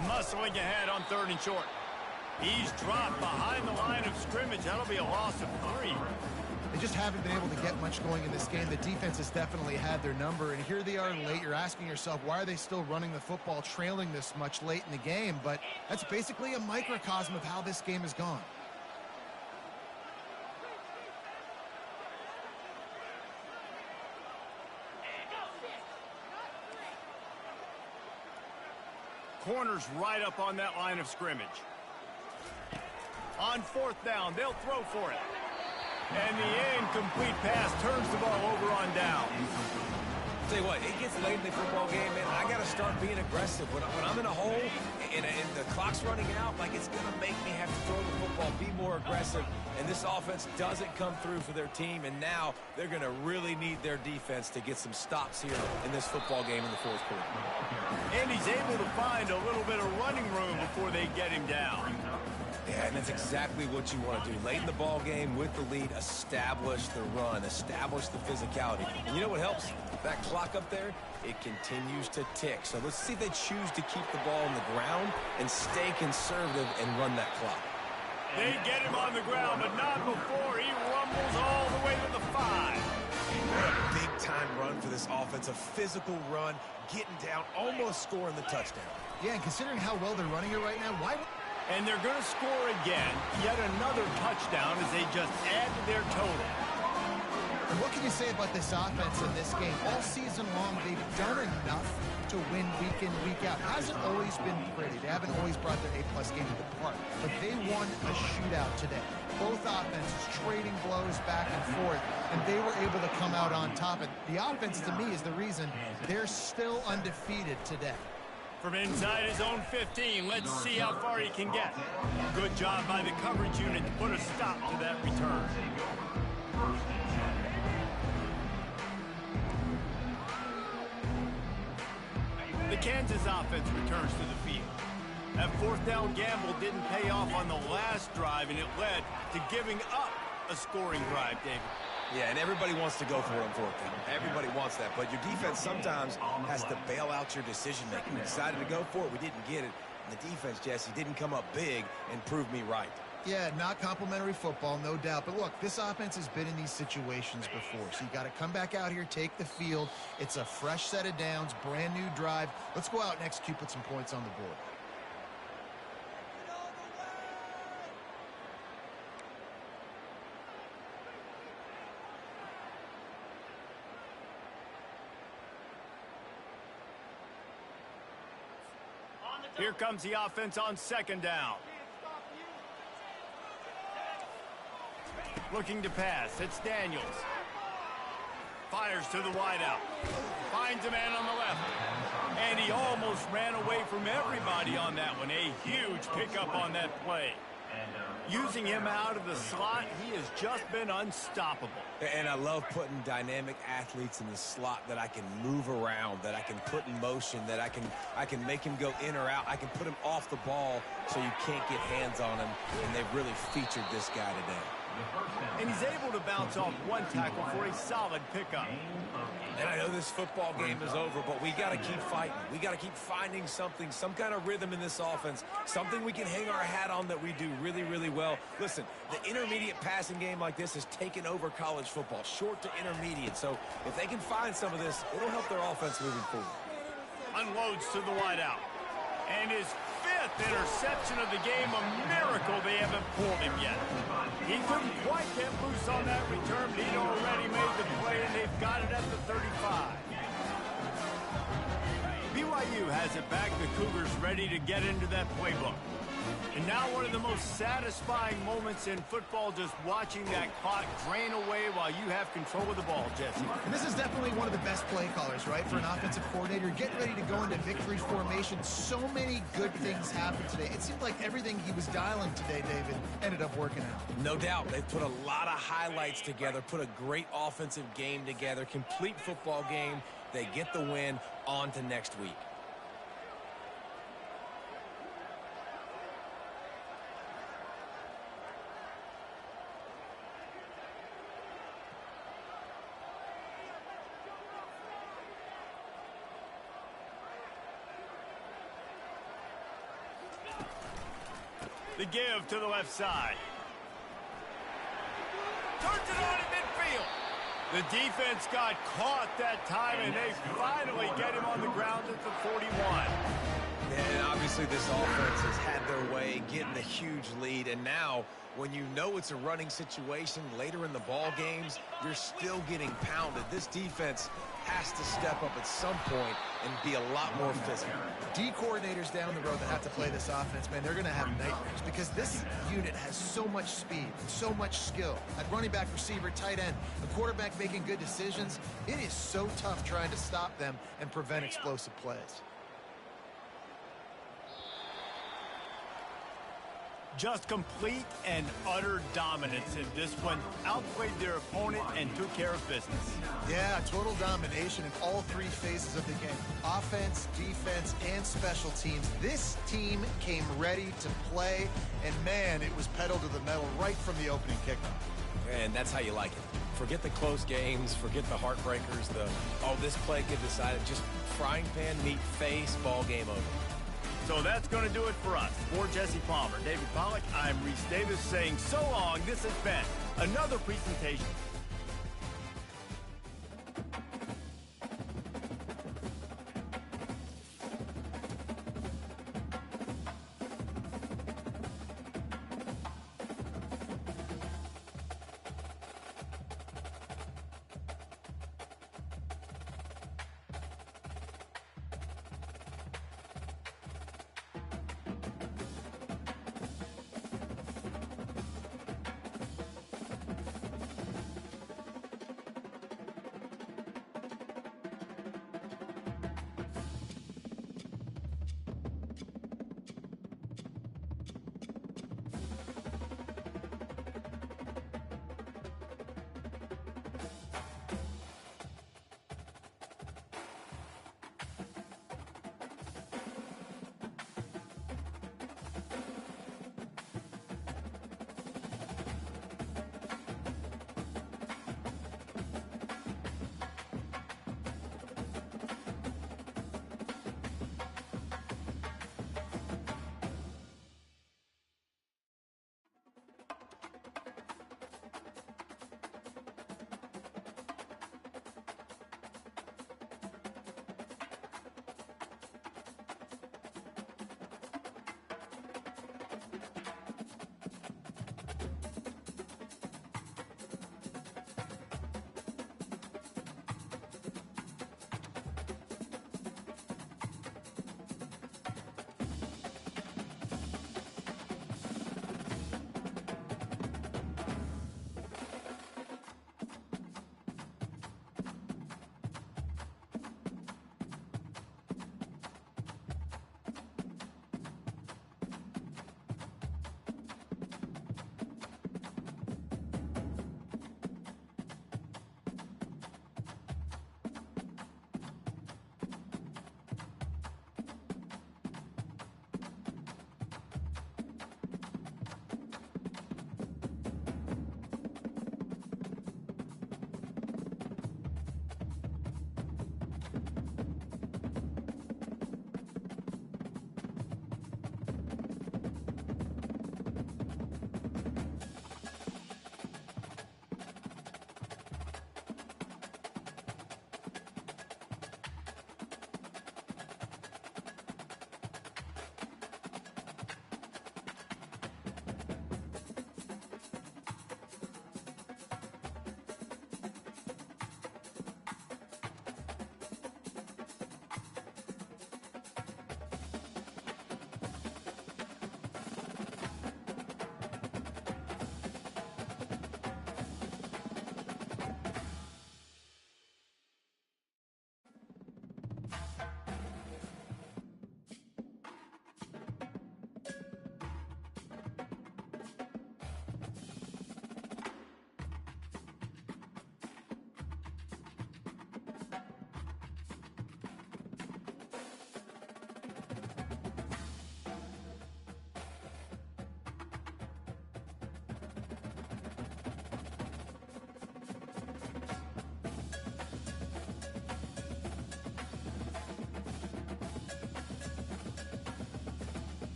Muscling ahead on 3rd and short. He's dropped behind the line of scrimmage. That'll be a loss of 3. They just haven't been able to get much going in this game. The defense has definitely had their number, and here they are late. You're asking yourself, why are they still running the football, trailing this much late in the game? But that's basically a microcosm of how this game has gone. Corners right up on that line of scrimmage. On 4th down, they'll throw for it. And the incomplete pass turns the ball over on down. Tell you what, it gets late in the football game, man. I got to start being aggressive. When I'm in a hole and the clock's running out, like it's going to make me have to throw the football, be more aggressive. And this offense doesn't come through for their team, and now they're going to really need their defense to get some stops here in this football game in the 4th quarter. And he's able to find a little bit of running room before they get him down. Yeah, and that's exactly what you want to do. Late in the ball game with the lead, establish the run, establish the physicality. And you know what helps? That clock up there, it continues to tick. So let's see if they choose to keep the ball on the ground and stay conservative and run that clock. They get him on the ground, but not before he rumbles all the way to the 5. What a big-time run for this offense. A physical run, getting down, almost scoring the touchdown. Yeah, and considering how well they're running it right now, why... And they're going to score again, yet another touchdown as they just add to their total. And what can you say about this offense in this game? All season long, they've done enough to win week in, week out. It hasn't always been pretty. They haven't always brought their A-plus game to the park. But they won a shootout today. Both offenses trading blows back and forth, and they were able to come out on top. And the offense, to me, is the reason they're still undefeated today. From inside his own 15, let's see how far he can get. Good job by the coverage unit to put a stop to that return. The Kansas offense returns to the field. That fourth down gamble didn't pay off on the last drive, and it led to giving up a scoring drive, David. Yeah, and everybody wants to go for it on fourth down. Everybody wants that, but your defense sometimes has to bail out your decision-making. We decided to go for it. We didn't get it. And the defense, Jesse, didn't come up big and prove me right. Yeah, not complimentary football, no doubt. But look, this offense has been in these situations before. So you got to come back out here, take the field. It's a fresh set of downs, brand new drive. Let's go out and execute, put some points on the board. Here comes the offense on second down. Looking to pass. It's Daniels. Fires to the wideout. Finds a man on the left. And he almost ran away from everybody on that one. A huge pickup on that play. Using him out of the slot, he has just been unstoppable. And I love putting dynamic athletes in the slot that I can move around, that I can put in motion, that I can make him go in or out. I can put him off the ball so you can't get hands on him, and they've really featured this guy today. And he's able to bounce off one tackle for a solid pickup. And I know this football game is over, but we got to keep fighting. We got to keep finding something, some kind of rhythm in this offense, something we can hang our hat on that we do really, really well. Listen, the intermediate passing game like this has taken over college football, short to intermediate. So if they can find some of this, it'll help their offense moving forward. Unloads to the wideout. And his fifth interception of the game, a miracle they haven't pulled him yet. He couldn't quite get loose on that return, but he'd already made the play, and they've got it at the 35. BYU has it back. The Cougars ready to get into that playbook. And now one of the most satisfying moments in football, just watching that clock drain away while you have control of the ball, Jesse. And this is definitely one of the best play callers, right, for an offensive coordinator. Getting ready to go into victory formation. So many good things happened today. It seemed like everything he was dialing today, David, ended up working out. No doubt. They've put a lot of highlights together, put a great offensive game together, complete football game. They get the win. On to next week. The give to the left side. Turns it on in midfield. The defense got caught that time, and they finally get him on the ground at the 41. And obviously this offense has had their way, getting a huge lead. And now, when you know it's a running situation later in the ball games, you're still getting pounded. This defense has to step up at some point and be a lot more physical. D coordinators down the road that have to play this offense, man, they're going to have nightmares because this unit has so much speed and so much skill. At running back, receiver, tight end, the quarterback making good decisions, it is so tough trying to stop them and prevent explosive plays. Just complete and utter dominance in this one. Outplayed their opponent and took care of business. Yeah, total domination in all three phases of the game. Offense, defense, and special teams. This team came ready to play, and man, it was pedal to the metal right from the opening kickoff. And that's how you like it. Forget the close games, forget the heartbreakers, this play get decided, just frying pan, meat, face, ball game over. So that's going to do it for us. For Jesse Palmer, David Pollack, I'm Reese Davis saying so long. This has been another presentation.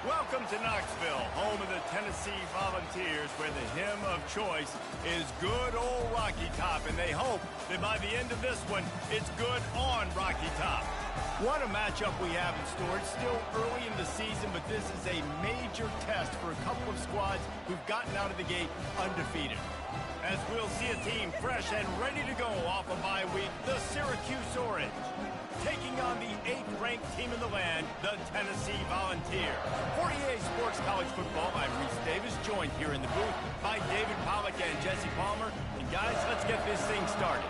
Welcome to Knoxville, home of the Tennessee Volunteers, where the hymn of choice is good old Rocky Top, and they hope that by the end of this one, it's good on Rocky Top. What a matchup we have in store. It's still early in the season, but this is a major test for a couple of squads who've gotten out of the gate undefeated. As we'll see a team fresh and ready to go off a bye week, the Syracuse Orange, taking on the 8th-ranked team in the land, the Tennessee Volunteers. For EA Sports College Football, I'm Reese Davis, joined here in the booth by David Pollack and Jesse Palmer. And guys, let's get this thing started.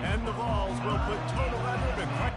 And the Vols will put total under to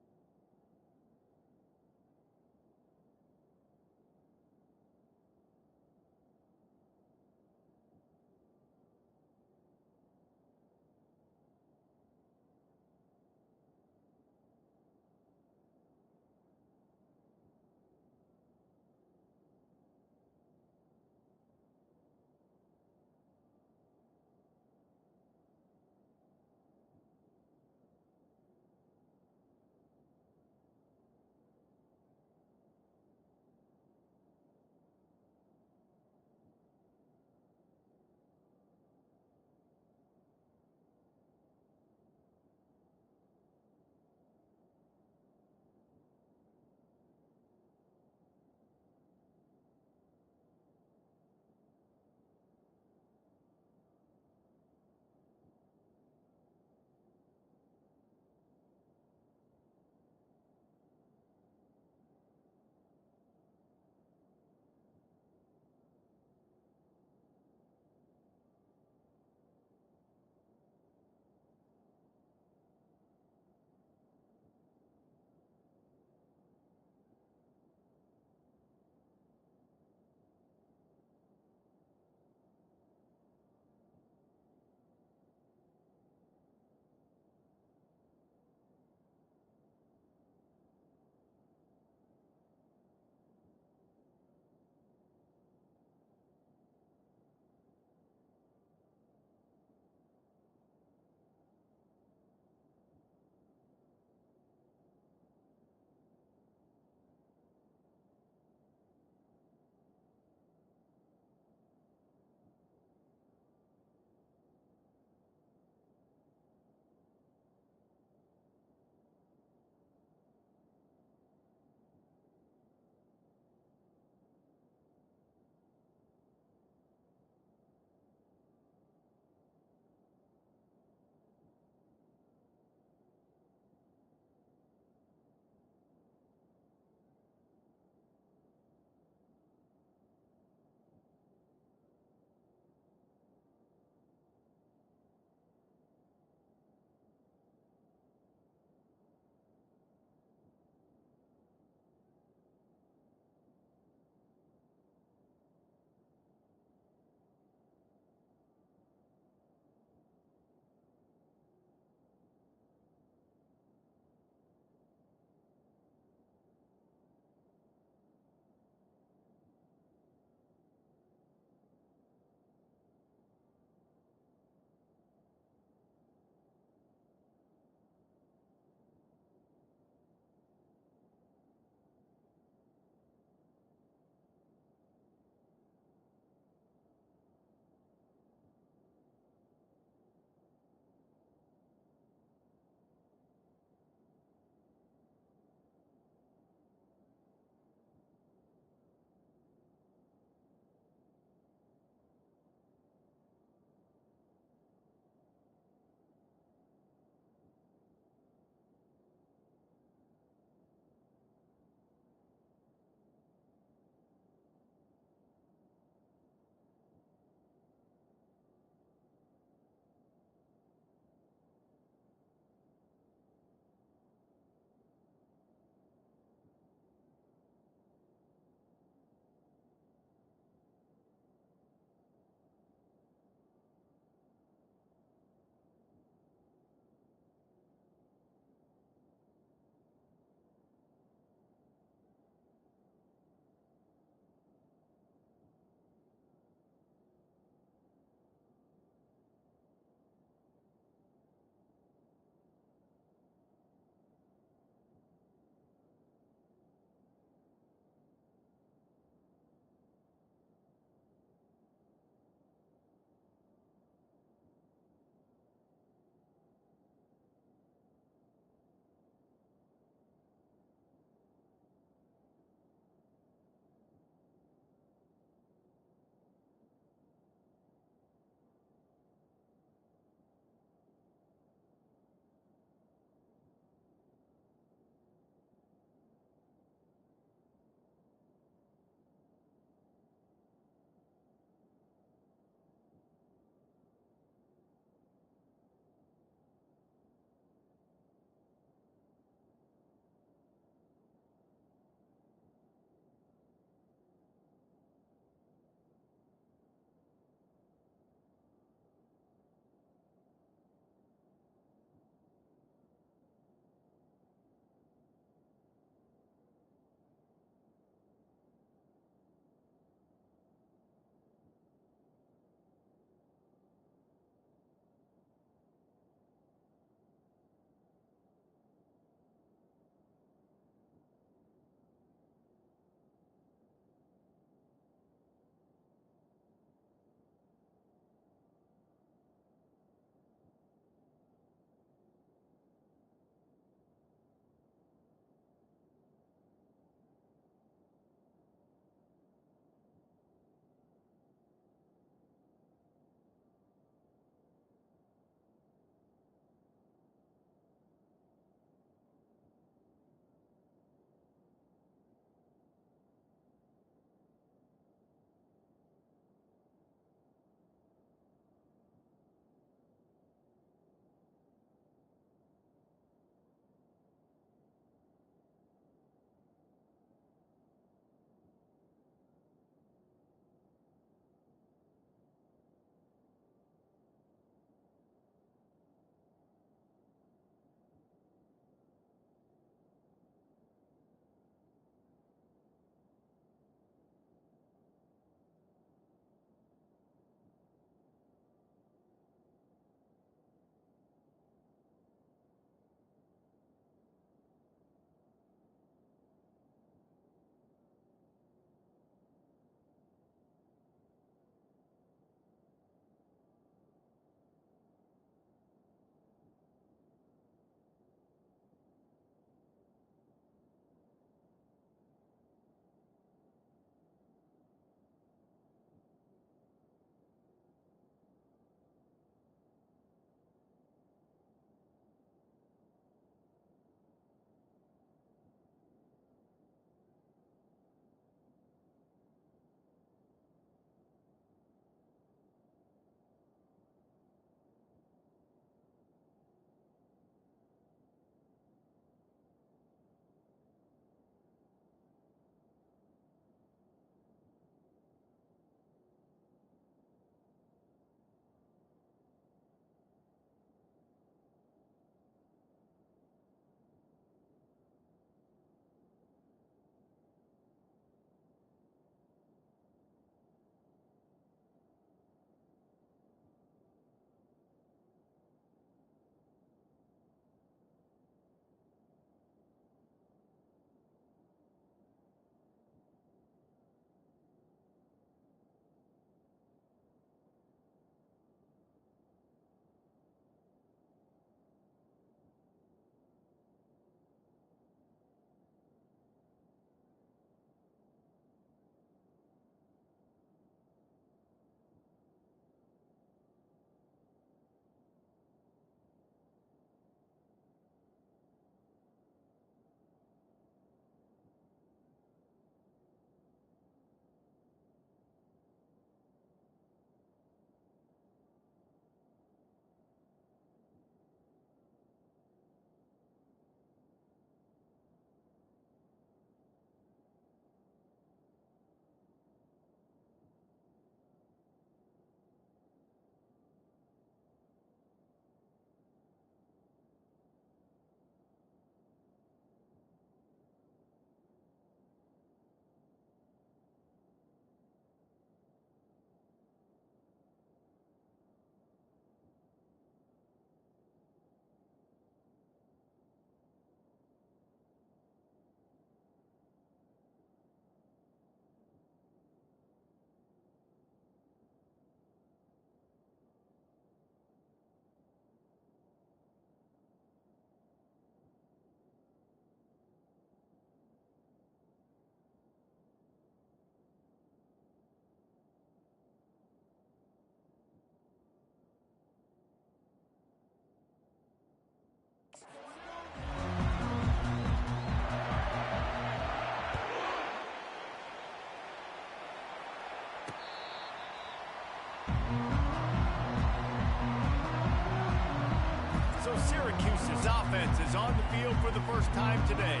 Syracuse's offense is on the field for the first time today.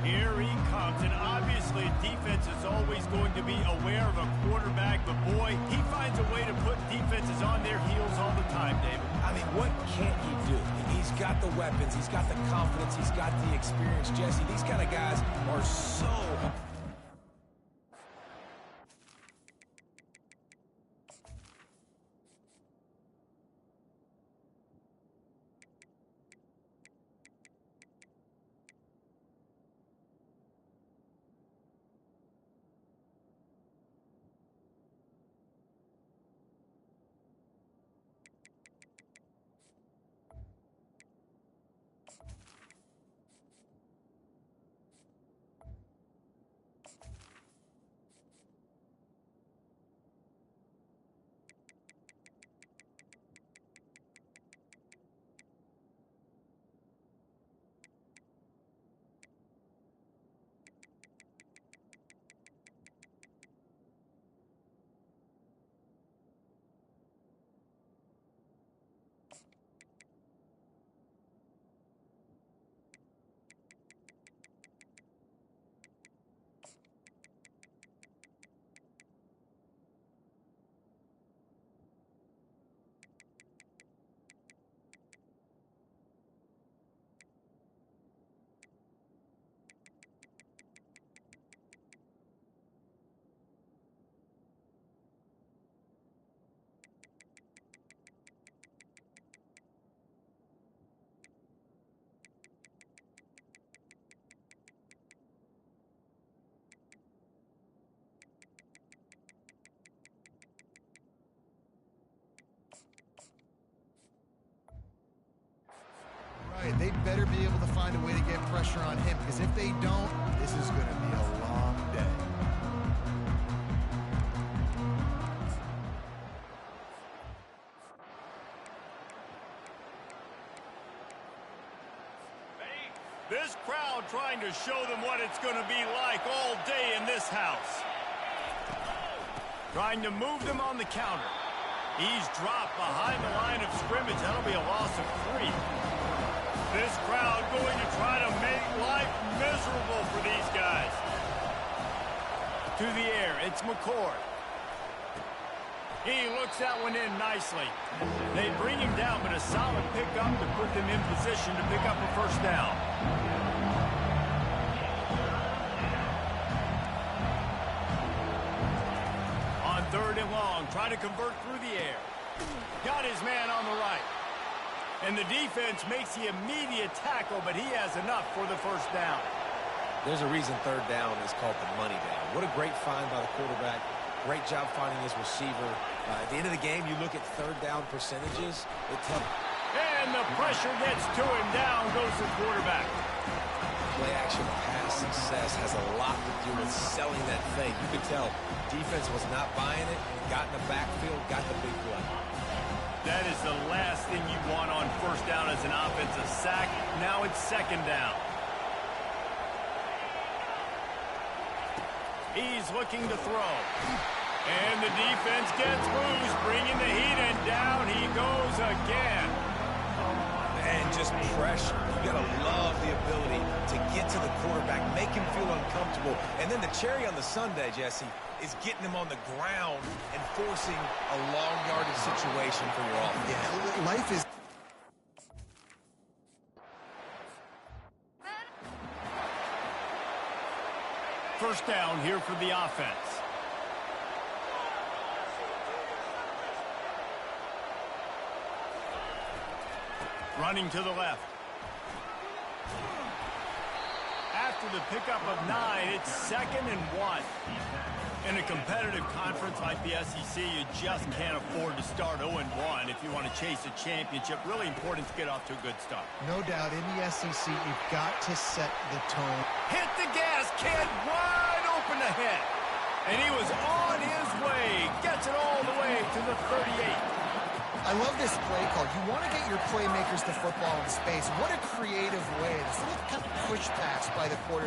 Here he comes, and obviously defense is always going to be aware of a quarterback, but boy, he finds a way to put defenses on their heels all the time, David. I mean, what can't he do? He's got the weapons, he's got the confidence, he's got the experience. Jesse, these kind of guys are so... Right, they better be able to find a way to get pressure on him, because if they don't, this is going to be a long day. This crowd trying to show them what it's going to be like all day in this house. Trying to move them on the counter. He's dropped behind the line of scrimmage. That'll be a loss of 3. This crowd going to try to make life miserable for these guys. To the air, it's McCord. He looks that one in nicely. They bring him down, but a solid pickup to put them in position to pick up a first down. On 3rd and long, trying to convert through the air. Got his man on the right. And the defense makes the immediate tackle, but he has enough for the first down. There's a reason 3rd down is called the money down. What a great find by the quarterback. Great job finding his receiver. At the end of the game, you look at 3rd down percentages. And the pressure gets to him. Down goes the quarterback. Play action pass success has a lot to do with selling that fake. You could tell defense was not buying it. Got in the backfield, got the big play. That is the last thing you want on first down as an offensive sack. Now it's 2nd down. He's looking to throw. And the defense gets loose, bringing the heat, and down he goes again. And just pressure. You got to love the ability to get to the quarterback, make him feel uncomfortable. And then the cherry on the sundae, Jesse, is getting him on the ground and forcing a long yardage situation for your offense. Yeah, life is... First down here for the offense. Running to the left. After the pickup of 9, it's 2nd and 1. In a competitive conference like the SEC, you just can't afford to start 0-1 if you want to chase a championship. Really important to get off to a good start. No doubt, in the SEC, you've got to set the tone. Hit the gas, kid, wide open ahead. And he was on his way. Gets it all the way to the 38. I love this play call. You want to get your playmakers the football in space. What a creative way. This little kind of push pass by the quarterback.